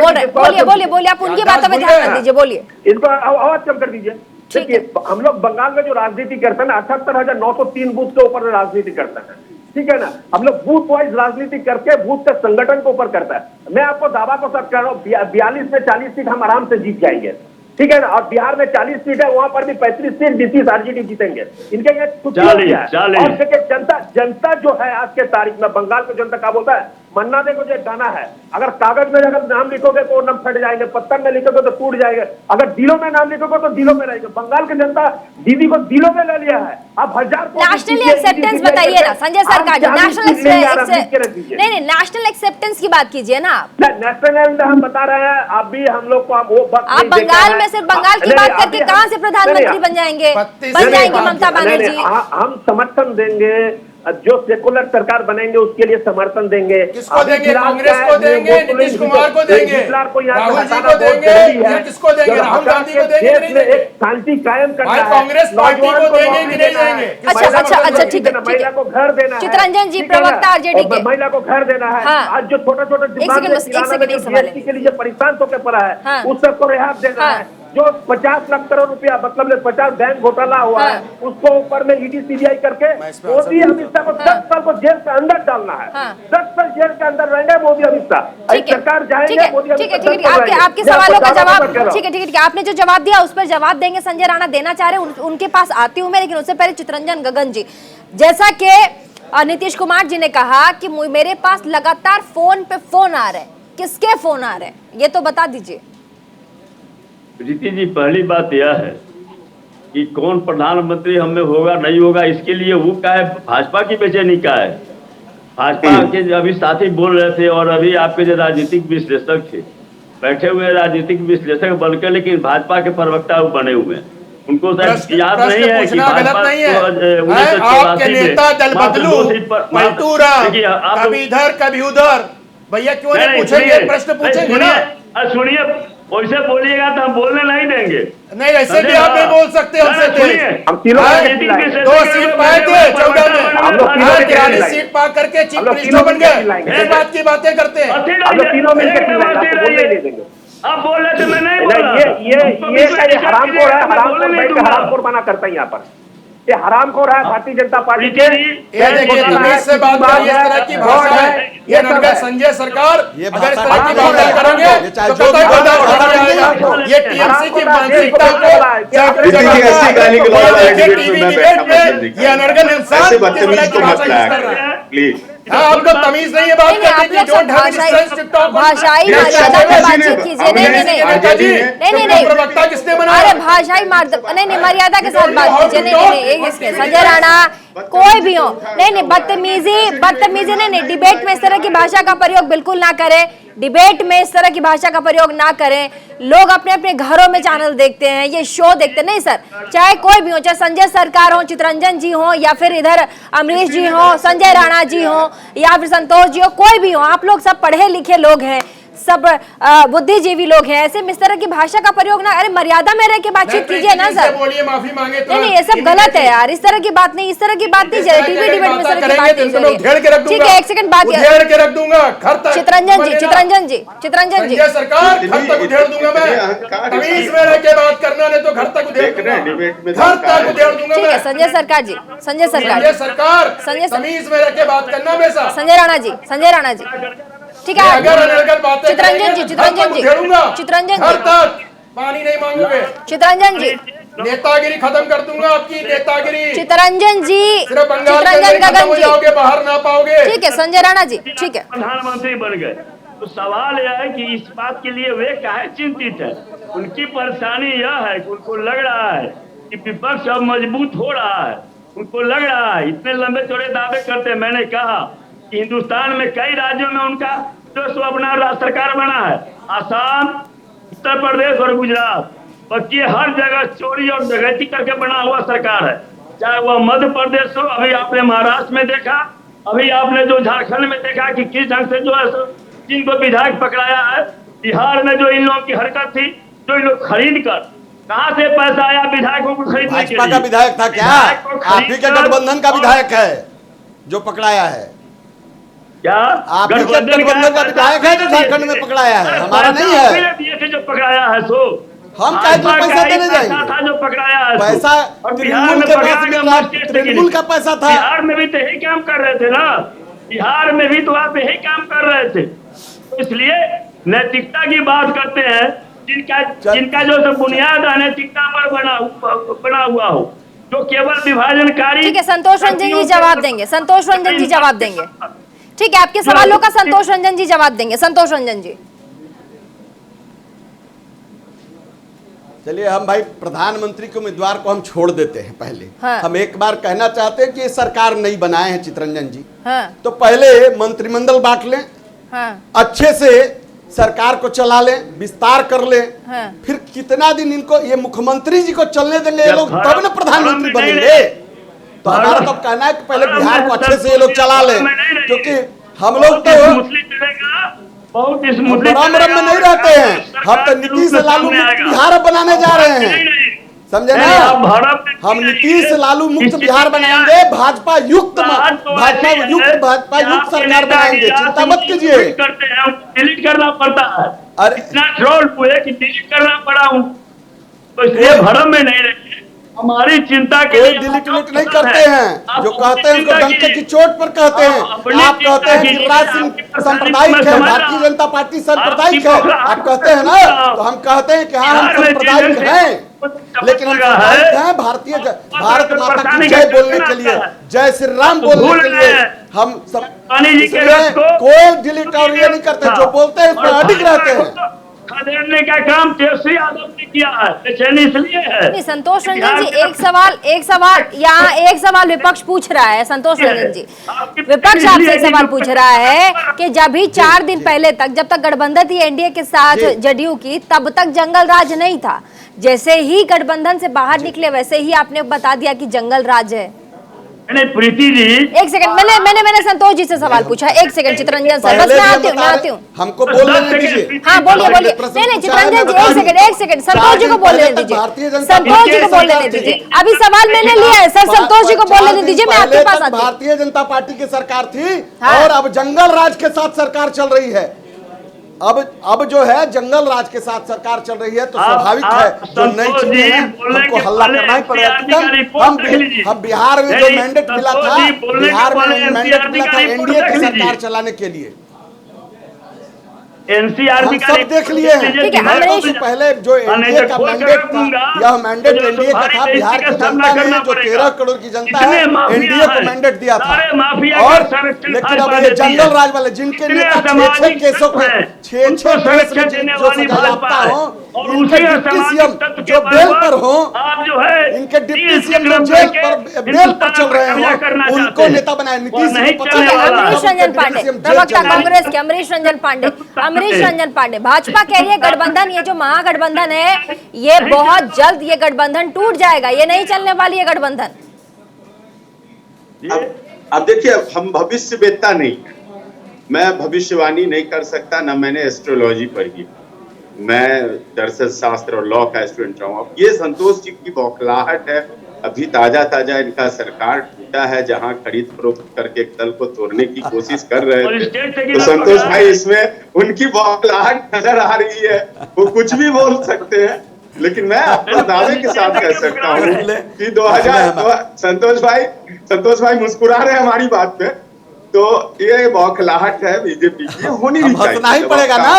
बोलिए, आप उनकी बातों में ध्यान मत दीजिए, बोलिए, इनको आवाज कम कर दीजिए। देखिए हम लोग बंगाल में जो राजनीति करते हैं ना, 78,903 बूथ के ऊपर राजनीति करते हैं, ठीक है ना। हम लोग बूथ वाइज राजनीति करके बूथ के संगठन के ऊपर करता है। मैं आपको दावा को सब कर रहा हूँ, 42 में 40 सीट हम आराम से जीत जाएंगे, ठीक है ना। और बिहार में 40 सीट है, वहां पर भी 35 सीट नीतीश आरजेडी जीतेंगे। इनके ये कुछ और देखिए, जनता जो है आज के तारीख में, बंगाल की जनता क्या बोलता है, मन्ना दे को जो गाना है, अगर कागज में अगर नाम लिखोगे तो नम फट जाएंगे, पत्थर में लिखोगे तो टूट जाएंगे, अगर दिलों में नाम लिखोगे तो दिलों में रहेंगे। बंगाल की जनता दीदी को दिलों में ले लिया है। अब 1000 नेशनल एक्सेप्टेंस बताइए ना संजय सरकार जी, नहीं नेशनल एक्सेप्टेंस की बात कीजिए ना आप। नेशनल हम बता रहे हैं, आप भी हम लोग को आप बंगाल में सिर्फ बंगाल की बात करके कहाँ से प्रधानमंत्री बन जाएंगे ममता बनर्जी? हम समर्थन देंगे, जो सेकुलर सरकार बनेंगे उसके लिए समर्थन देंगे। किसको देंगे? कांग्रेस को देंगे, नीतीश कुमार को देंगे, राहुल जी को देंगे, किसको देंगे? राहुल गांधी को देंगे, नहीं देंगे? शांति कायम करना है, कांग्रेस पार्टी को देंगे कि नहीं देंगे? अच्छा ठीक है, महिला को घर देना है, चित्रंजन जी प्रवक्ता आरजेडी के, महिला को घर देना है। आज जो छोटा छोटा जीएसटी के लिए परेशान होकर पड़ा है, उस सबको रिहाई देना है। जो 50 लाख करोड़ रुपया मतलब 50 बैंक घोटाला हुआ है, उसको ऊपर में ईडी सीबीआई करके मोदी अमित शाह को 10 साल को जेल के अंदर डालना है। 10 साल जेल के अंदर रहेंगे मोदी अमित शाह। सरकार जाएंगे, मोदी आपके सवालों का जवाब, ठीक है, आपने जो जवाब दिया उस पर जवाब देंगे संजय राणा देना चाह रहे हैं, उनके पास आती हूँ मैं, लेकिन उससे पहले चित्रंजन गगन जी, जैसा कि नीतीश कुमार जी ने कहा कि मेरे पास लगातार फोन पे फोन आ रहे हैं, किसके फोन आ रहे हैं ये तो बता दीजिए। प्रीति जी, पहली बात यह है कि कौन प्रधानमंत्री हमें होगा नहीं होगा, इसके लिए वो क्या है, भाजपा की बेचैनी क्या है। भाजपा के अभी साथी बोल रहे थे और अभी आपके जो राजनीतिक विश्लेषक थे, बैठे हुए राजनीतिक विश्लेषक बनकर, लेकिन भाजपा के प्रवक्ता वो बने हुए हैं, उनको शायद याद नहीं है कि भाजपा आपके नेता दल बदलू पलटू रहा, कभी इधर कभी उधर, भैया क्यों नहीं पूछेंगे, प्रश्न पूछेंगे ना। सुनिए, वैसे बोलिएगा तो हम बोलने नहीं देंगे। नहीं, ऐसे भी आप नहीं बोल सकते हमसे। हम तीनों 2 सीट पाए थे 14 में, हम लोग 43 सीट पा करके चीफ मिनिस्टर बन गए। इस बात की बातें करते हैं, हम लोग तीनों मिलकर बोलने नहीं देंगे। आप बोल रहे थे, मैं नहीं बोला। ये हरामखोर है, हरामखोर बना करता है यहाँ पर, ये हरामखोर है भारतीय जनता पार्टी के। ये देखिए, तमीज से बात करिए, इस तरह की भाषा है ये नगर संजय सरकार अगर इस तरह की बातें करेंगे तो कतई बदल जाएगा। ये टीएमसी की मानसिकता को टीवी डिबेट में ये अनर्गल इंसान प्लीज, आपको तमीज नहीं है बात करने की, डोंट हैव डिस्टेंस टिकटॉक भाषाई मर्यादा में बातचीत कीजिए। नहीं प्रवक्ता किसने बनाया? अरे भाषाई नहीं मर्यादा के साथ बात कीजिए। नहीं संजय राणा कोई भी हो, नहीं बदतमीजी नहीं, डिबेट में इस तरह की भाषा का प्रयोग बिल्कुल ना करे। डिबेट में इस तरह की भाषा का प्रयोग ना करें। लोग अपने अपने घरों में चैनल देखते हैं, ये शो देखते हैं। नहीं सर, चाहे कोई भी हो, चाहे संजय सरकार हो, चितरंजन जी हो, या फिर इधर अमरीश जी हो, संजय राणा जी हो, या फिर संतोष जी हो, कोई भी हो, आप लोग सब पढ़े लिखे लोग हैं, सब बुद्धिजीवी लोग हैं। ऐसे इस तरह की भाषा का प्रयोग ना, अरे मर्यादा में रह के बातचीत कीजिए ना सर। माफी मांगे तो नहीं, ये सब गलत है यार, इस तरह की बात नहीं, इस तरह की बात नहीं चले। टीवी डिबेट में इस तरह की बात नहीं चले। ठीक है, एक सेकंड बात के रख दूंगा घर तक। चितरंजन जी सरकार घर तक उधेड़ दूंगा मैं। तमीज में रह के बात करना, नहीं तो घर तक उधेड़ दूंगा, घर तक उधेड़ दूंगा मैं। संजय सरकार तमीज में रह के बात करना हमेशा। संजय राणा जी ठीक है। चितरंजन जी पानी नहीं मांगोगे। चितरंजन जी नेतागिरी खत्म कर दूंगा, आपकी नेतागिरी। चितरंजन जी, सिर्फ बंगाल के खत्म हो जाओगे, बाहर ना पाओगे। ठीक है संजय राणा जी, ठीक है। प्रधानमंत्री बन गए तो सवाल यह है कि इस बात के लिए वे काहे चिंतित है। उनकी परेशानी यह है कि उनको लग रहा है कि विपक्ष अब मजबूत हो रहा है। उनको लग रहा है, इतने लंबे चौड़े दावे करते। मैंने कहा कि हिंदुस्तान में कई राज्यों में उनका जो अपना सरकार बना है, आसाम, उत्तर प्रदेश और गुजरात, बल्कि हर जगह चोरी और डकैती करके बना हुआ सरकार है। चाहे वह मध्य प्रदेश हो, अभी आपने महाराष्ट्र में देखा, अभी आपने जो झारखंड में देखा कि किस ढंग से जो है जिनको विधायक पकड़ाया है। बिहार में जो इन लोगों की हरकत थी, जो इन लोग खरीद कर, कहाँ से पैसा आया विधायकों को खरीदने के लिए? भाजपा का विधायक था क्या? आप ही के गठबंधन का विधायक है जो पकड़ाया है। क्या आप ही के गठबंधन का विधायक है जो झारखंड में पकड़ाया है, हमारा नहीं है। जो पकड़ाया है सो हम कहे तो पैसा देने जाएंगे। था जो पकड़ाया है पैसा तृणमूल के पास में, तृणमूल का पैसा था। बिहार में भी तो यही काम कर रहे थे ना, बिहार में भी तो आप यही काम कर रहे थे। तो इसलिए नैतिकता की बात करते हैं, जिनका जो सब बुनियाद अनैतिकता पर बना हुआ हो, जो केवल विभाजनकारी। ठीक है, संतोष रंजन जी जवाब देंगे। संतोष रंजन जी जवाब देंगे। ठीक है, आपके सवालों का संतोष रंजन जी जवाब देंगे। संतोष रंजन जी चलिए, हम भाई प्रधानमंत्री के उम्मीदवार को हम छोड़ देते हैं पहले। हाँ। हम एक बार कहना चाहते हैं कि ये सरकार नहीं बनाए हैं चितरंजन जी। हाँ। तो पहले मंत्रिमंडल बांट लें। हाँ। अच्छे से सरकार को चला लें, विस्तार कर लें। हाँ। फिर कितना दिन इनको ये मुख्यमंत्री जी को चलने देंगे ये लोग, तब ना प्रधानमंत्री बनेंगे। तो हमारा तो कहना है कि पहले बिहार को अच्छे से ये लोग चला लें, क्योंकि हम लोग तो बहुत राम में नहीं रहते हैं। हम तो नीतीश लालू मुक्त बिहार बनाने जा रहे हैं, समझे ना? हम नीतीश लालू मुक्त बिहार बनाएंगे, भाजपा युक्त सरकार बनाएंगे, चिंता मत कीजिए। डिलीट करना पड़ता है, अरे इतना ट्रोल हुए कि डिलीट करना पड़ा हूँ, तो इसलिए भरम में नहीं रहते। हमारी चिंता के कोई डिलीट नहीं करते हैं। जो कहते हैं उसको डंके की चोट पर कहते हैं। आप कहते हैं कि राज सिंह सांप्रदायिक है, भारतीय जनता पार्टी सांप्रदायिक है, आप कहते हैं ना। तो हम कहते हैं कि हाँ, हम सांप्रदायिक हैं, लेकिन हम सांप्रदायिक हैं भारतीय भारत माता की जय बोलने के लिए, जय श्री राम बोलने के लिए हम सब कोई डिलीट और ये नहीं करते। जो बोलते हैं उसमें अडिग रहते हैं। खदेड़ने का काम तेजस्वी यादव ने किया है, इसलिए है। नहीं, संतोष रंजन जी एक सवाल यहाँ एक सवाल विपक्ष पूछ रहा है। संतोष रंजन जी, विपक्ष आपसे एक सवाल पूछ रहा है कि जब भी 4 दिन पहले तक, जब तक गठबंधन थी एनडीए के साथ जदयू की, तब तक जंगल राज नहीं था। जैसे ही गठबंधन से बाहर निकले वैसे ही आपने बता दिया कि जंगल राज है। नहीं प्रीति जी, एक सेकंड, मैंने संतोष जी से सवाल पूछा। एक सेकंड चितरंजन सर, बस मैं आती हूँ। हमको बोलने दीजिए। हाँ बोलिए। नहीं चितरंजन जी, एक सेकंड संतोष जी को बोलने दीजिए। संतोष जी को बोलने दीजिए, अभी सवाल मैंने लिया है सर। संतोष जी को बोलने दीजिए, मैं आपके पास आती हूँ। भारतीय जनता पार्टी की सरकार थी और अब जंगल राज के साथ सरकार चल रही है। अब जो है जंगल राज के साथ सरकार चल रही है, तो स्वाभाविक है जो नई चीजें हैं हमको हल्ला करना ही पड़ेगा। हम बिहार में जो मैंडेट मिला था, बिहार में मैंडेट मिला था एनडीए की सरकार चलाने के लिए, एनसीआर हम सब देख लिए हैं। पहले जो एनडीए का मैंडेट था, यह मैंडेट एनडीए का था। बिहार की जनता ने, जो 13 करोड़ की जनता है, एनडीए को मैंडेट दिया था। और लेकिन अब ये जंगल राज वाले, जिनके नेता 6 केसों को 6 केस में जो सजा याफ्ता हो, इनके डिप्टी सीएम जो बेल पर हो, इनके डिप्टी सीएम जो जेल पर बेल पर चल रहे हो, उनको नेता बनाए। नीतीश अमरीश रंजन पांडे, प्रवक्ता कांग्रेस के अमरीश रंजन पांडे, अमरीश रंजन पांडे, भाजपा कह रही है गठबंधन, ये जो महागठबंधन है ये बहुत जल्द ये गठबंधन टूट जाएगा, ये नहीं चलने वाली है गठबंधन। अब देखिए, हम भविष्य वेत्ता नहीं है, मैं भविष्यवाणी नहीं कर सकता, ना मैंने एस्ट्रोलॉजी पढ़ी, मैं दरअसल शास्त्र और लॉ का स्टूडेंट रहा हूँ। अब ये संतोष जी की बौखलाहट है, अभी ताजा इनका सरकार टूटा है, जहां खरीद फरोख्त करके एक दल को तोड़ने की कोशिश कर रहे थे, तो संतोष भाई इसमें उनकी बौखलाहट नजर आ रही है, वो कुछ भी बोल सकते हैं, लेकिन मैं अपने दावे के साथ कह सकता हूँ कि 2000 संतोष भाई मुस्कुरा रहे हैं हमारी बात पे, तो ये बौखलाहट है बीजेपी की, होनी नहीं चाहिए। हंसना ही पड़ेगा ना,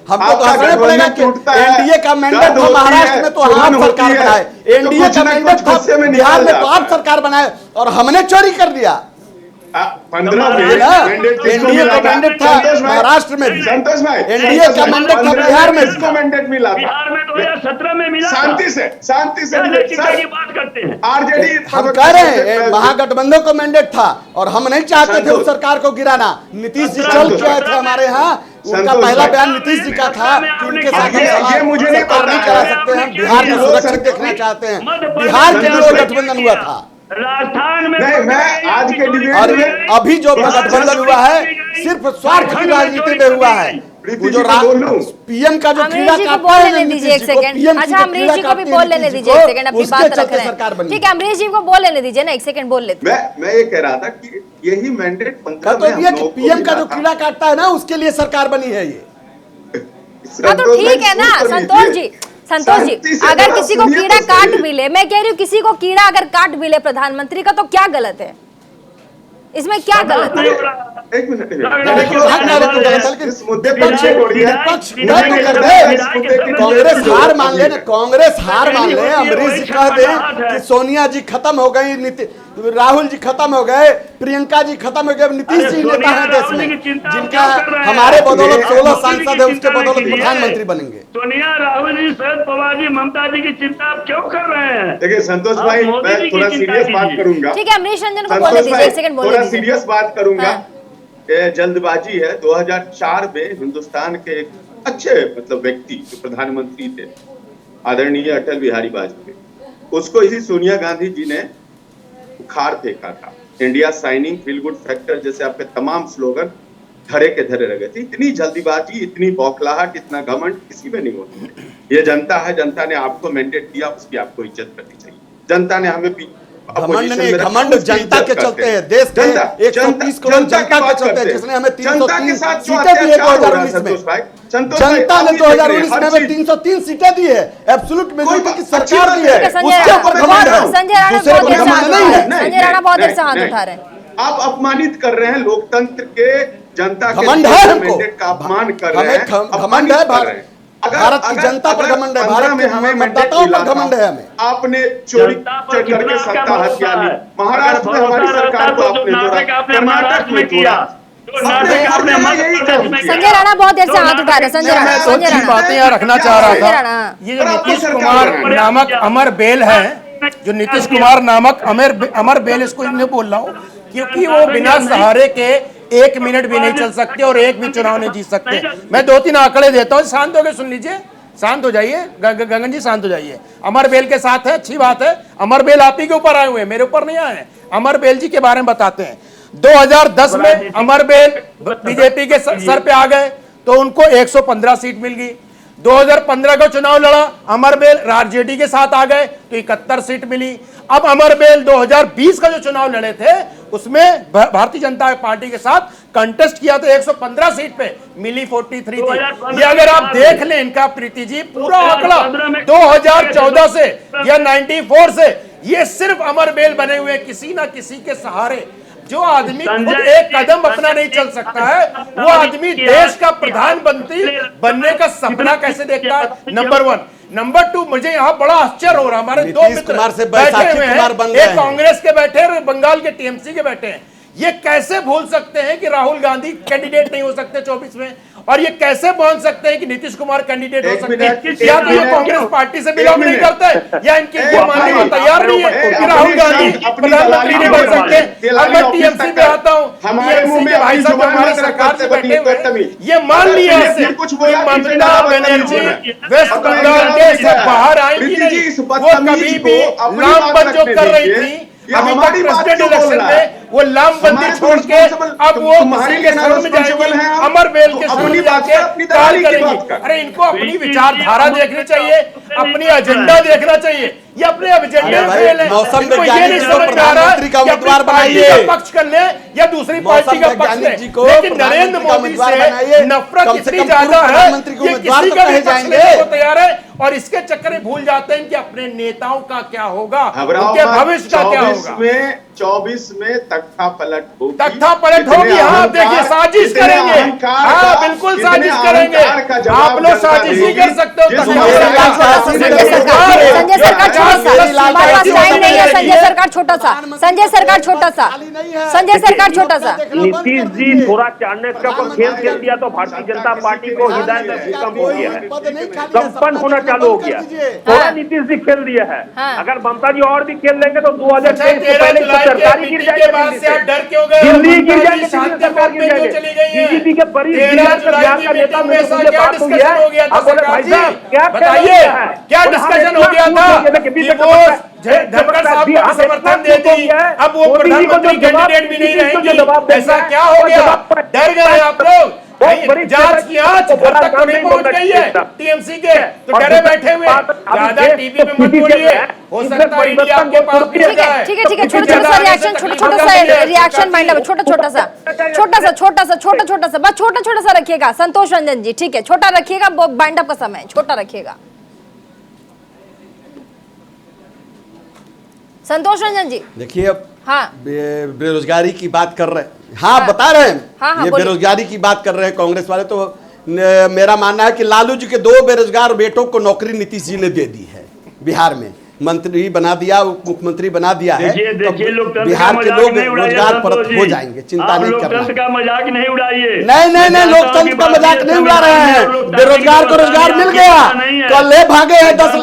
हमको तो हंसना पड़ेगा कि एनडीए का मैंडेट था महाराष्ट्र में तो आप सरकार बनाए, एनडीए का मैंडेट था बिहार में तो आप सरकार बनाए और हमने चोरी कर दिया। 15 में एनडीए का मैंडेट था महाराष्ट्र में भी, संतोष भाई एनडीए का मैंडेट था बिहार में, इसको मैंडेट मिला, बिहार में 2017 में मिला, शांति से की बात करते हैं। आरजेडी हम कह रहे हैं महागठबंधन को मैंडेट था और हम नहीं चाहते थे उस सरकार को गिराना। नीतीश जी चल के आए थे हमारे यहाँ, उनका पहला बयान नीतीश जी का था कि उनके साथ हम मुझे नहीं करा सकते हैं, बिहार में सुरक्षित देखना चाहते हैं, बिहार के लिए गठबंधन हुआ था राजस्थान में। नहीं, मैं आज के डिबेट और में अभी जो गठबंधन हुआ है सिर्फ स्वार्थ की राजनीति में हुआ है। वो जो पीएम का जो कीड़ा अमरीश जी को बोल लेने दीजिए एक सेकंड। अच्छा, अमरीश जी को भी बोल लेने दीजिए एक सेकंड, अपनी बात रख रहे हैं, ठीक है, अमरीश जी को बोल लेने दीजिए ना, एक सेकंड बोल लेते। मैं ये कह रहा था कि यही मैंडेट 15 तो ये कि पीएम का जो कीड़ा काटता है ना उसके लिए सरकार बनी है ये। तो ठीक है ना संतोष जी, अगर किसी को कीड़ा काट भी ले, मैं कह रही हूँ किसी को कीड़ा अगर काट भी ले प्रधानमंत्री का, तो क्या गलत है इसमें, क्या गलत है? एक मिनट, कांग्रेस हार मान ले ना, कांग्रेस हार मान ले, अमरीश जी कह दे कि सोनिया जी खत्म हो गई, राहुल जी खत्म हो गए, प्रियंका जी खत्म हो गए, नीतीश जी नेता है देश में जिनका हमारे बदौलत 16 सांसद है, उसके बदौलत प्रधानमंत्री बनेंगे। सोनिया, राहुल जी, शरद पवार जी, ममता जी की चिंता आप क्यों कर रहे हैं? देखिए संतोष भाई, मैं थोड़ा सीरियस बात करूंगा, ठीक है, अमरीश रंजन को बोलने दीजिए, एक सेकंड बोलने दीजिए, सीरियस बात करूंगा। जल्दबाजी है, 2004 में हिंदुस्तान के एक अच्छे मतलब व्यक्ति जो प्रधानमंत्री थे, आदरणीय अटल बिहारी वाजपेयी, उसको इसी सोनिया गांधी जी ने उखाड़ फेंका था। India shining, feel good factor जैसे आपके तमाम स्लोगन धरे के धरे रह गए थे। इतनी जल्दीबाजी, इतनी बौखलाहट, इतना घमंड किसी में नहीं होती। ये जनता है, जनता ने आपको मैंडेट दिया, उसकी आपको इज्जत करनी चाहिए। जनता ने हमें घमंड जनता के चलते हैं, देश के 130 करोड़ जनता के चलते हैं, जिसने हमें 303 सीटें दी है 2019 में। जनता ने 2019 में हमें 303 सीटें दी है, एब्सोल्यूट मेजॉरिटी की सरकार दी है, उसके ऊपर घमंड है। संजय राणा बहुत देर से हाथ उठा रहे हैं। आप अपमानित कर रहे हैं लोकतंत्र के, जनता के मैंडेट का अपमान कर रहे हैं, घमंड है, भारत की जनता पर घमंड है, भारत में हमें मतदाताओं पर घमंड है। हमें आपने चोरी करके सत्ता हथिया ली, महाराष्ट्र में हमारी सरकार को आपने तोड़ा, कर्नाटक में किया। संजय राणा बहुत देर से हाथ उठा रहे। संजय राणा बातें यहाँ रखना चाह रहा था, ये जो नीतीश कुमार नामक अमर बेल है, जो नीतीश कुमार नामक अमर बेल, इसको इसलिए बोल रहा हूँ क्योंकि वो बिना सहारे के 1 मिनट भी नहीं चल सकते और एक भी चुनाव नहीं जीत सकते। मैं 2-3 आंकड़े देता हूँ, शांत हो गए, सुन लीजिए, शांत हो जाइए, गगन जी शांत हो जाइए। अमर बेल के साथ है, अच्छी बात है, अमर बेल आप ही के ऊपर आए हुए हैं, मेरे ऊपर नहीं आए हैं। अमर बेल जी के बारे में बताते हैं। 2010 में अमर बेल बीजेपी के सर पे आ गए तो उनको 115 सीट मिल गई। 2015 का चुनाव लड़ा, अमर बेल आरजेडी के साथ आ गए तो 71 सीट मिली। अब अमर बेल 2020 का जो चुनाव लड़े थे उसमें भारतीय जनता पार्टी के साथ कंटेस्ट किया तो 115 सीट पे मिली 43 थी। ये अगर आप देख लें इनका, प्रीति जी, पूरा आंकड़ा 2014 से या 94 से ये सिर्फ अमर बेल बने हुए, किसी ना किसी के सहारे। जो आदमी खुद एक कदम अपना नहीं चल सकता है, वो आदमी देश का प्रधानमंत्री बनने का सपना कैसे देखता है? नंबर 1। नंबर 2, मुझे यहाँ बड़ा आश्चर्य हो रहा, हमारे 2 मित्र बैठे हुए हैं, एक कांग्रेस के बैठे हैं, बंगाल के टीएमसी के बैठे हैं। ये कैसे भूल सकते हैं कि राहुल गांधी कैंडिडेट नहीं हो सकते 24 में, और ये कैसे मान सकते हैं कि नीतीश कुमार कैंडिडेट हो सकते हैं? या तो ये कांग्रेस पार्टी से बिलोंग नहीं करते, या इनके ये मानने को तैयार नहीं है कि राहुल गांधी प्रधानमंत्री नहीं बन सकते। और मैं टीएमसी पे आता हूँ, टीएमसी के भाई साहब हमारे सरकार से बैठे हुए ये मान लिया है ममता बनर्जी वेस्ट बंगाल के से बाहर आएंगी नहीं। वो कभी भी लामबंद जो कर रही थी अभी तक प्रेसिडेंट इलेक्शन में, वो लामबंदी छोड़ के अब वो किसी के शरण में जाएंगी, अमरवेल के शरण में जाके काल करेंगी। अरे इनको अपनी विचारधारा देखनी चाहिए, अपनी एजेंडा देखना चाहिए। ये अपने एजेंडे में फेल है। इनको ये नहीं समझ में आ रहा है कि अपनी पार्टी का पक्ष कर ले या दूसरी पार्टी का पक्ष ले। लेकिन नरेंद्र मोदी से नफरत इतनी ज्यादा है कि किसी का भी पक्ष लेने को तैयार है, और इसके चक्कर में भूल जाते हैं कि अपने नेताओं का क्या होगा, उनके भविष्य का क्या होगा। 24 में तख्ता पलट होगी। तख्ता पलट होगी। हाँ देखिए, साजिश करेंगे। हाँ बिल्कुल साजिश करेंगे। आप लोग साजिश ही कर सकते हो। संजय सरकार छोटा सा, हमारे पास टाइम नहीं है। संजय सरकार छोटा सा, संजय सरकार छोटा सा, संजय सरकार छोटा सा। नीतीश जी थोड़ा चाणक्य का खेल खेल दिया तो भारतीय जनता पार्टी को हिदायत कम हो गया है, संपन्न होना चालू हो गया। थोड़ा नीतीश जी खेल दिया है। अगर ममता जी और भी खेल लेंगे तो 2023 से पहले सरकारी गिर जाएगी। डर क्यों गए? दिल्ली गिर जाएगी, सरकार गिर जाएगी। बीजेपी के बड़ी बिहार का नेता में बात हुई है। अब बोले भाई साहब क्या बताइए, क्या डिस्कशन हो गया था कि वो धनखड़ साहब को समर्थन दे दी, अब वो प्रधानमंत्री कैंडिडेट भी नहीं रहेंगी। ऐसा क्या हो गया? डर गए आप लोग? जांच की आंच घर तक तो नहीं पहुंच गई है टीएमसी के, तो डरे बैठे हुए। ज्यादा टीवी में मत बोलिए, हो सकता है इंडिया आपके पास भी आ जाए। ठीक है, छोटा सा रिएक्शन, छोटा सा रिएक्शन माइंड अप, छोटा सा बस छोटा सा रखिएगा। संतोष रंजन जी ठीक है, छोटा रखिएगा, बाइंड अप का समय छोटा रखिएगा। संतोष रंजन जी देखिए, अब हाँ बेरोजगारी की बात कर रहे हैं। हाँ बता रहे हैं। हाँ, ये बेरोजगारी की बात कर रहे हैं कांग्रेस वाले। तो मेरा मानना है कि लालू जी के 2 बेरोजगार बेटों को नौकरी नीतीश जी ने दे दी है। बिहार में मंत्री बना दिया, उप मुख्यमंत्री बना दिया है। तो बिहार के लोग रोजगार परत हो जाएंगे, चिंता नहीं करना। का मजाक नहीं उड़ाइए। नहीं, लोकतंत्र का मजाक नहीं उड़ा रहे हैं। बेरोजगार को रोजगार मिल गया, कल भागे हैं 10।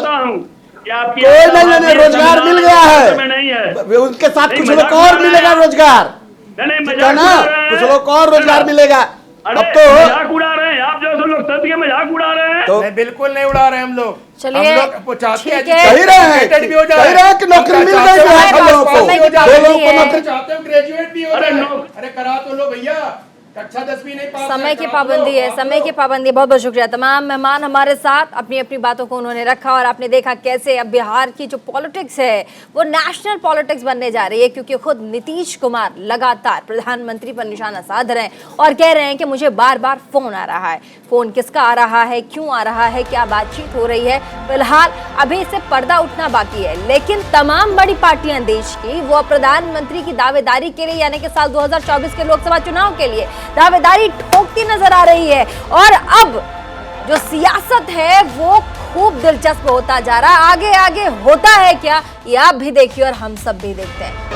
नहीं, रोजगार मिल गया है। उनके साथ कुछ लोग और मिलेगा रोजगार, ना कुछ लोग और रोजगार मिलेगा। अब तो मजाक उड़ा रहे हैं आप, जो लोग तंत्र के मजाक उड़ा रहे हैं। तो बिल्कुल नहीं उड़ा रहे हम लोग। चलिए कही रहे हैं कि नौकरी मिल गई बिहार के लोगों को, 2 लोगों को नौकरी चाहते हो, ग्रेजुएट भी हो जाए। अरे करा तो लो भैया, कक्षा 10वीं नहीं पास। समय की पाबंदी है, समय की पाबंदी। बहुत बहुत शुक्रिया। तमाम मेहमान हमारे साथ अपनी अपनी बातों को उन्होंने रखा, और आपने देखा कैसे अब बिहार की जो पॉलिटिक्स है वो नेशनल पॉलिटिक्स बनने जा रही है, क्योंकि खुद नीतीश कुमार लगातार प्रधानमंत्री पर निशाना साध रहे हैं और कह रहे हैं कि मुझे बार बार फोन आ रहा है। फोन किसका आ रहा है, क्यों आ रहा है, क्या बातचीत हो रही है, फिलहाल अभी इससे पर्दा उठना बाकी है। लेकिन तमाम बड़ी पार्टियां देश की वो प्रधानमंत्री की दावेदारी के लिए, यानी कि साल 2024 के लोकसभा चुनाव के लिए दावेदारी ठोकती नजर आ रही है। और अब जो सियासत है वो खूब दिलचस्प होता जा रहा है। आगे आगे होता है क्या, ये आप भी देखिए और हम सब भी देखते हैं।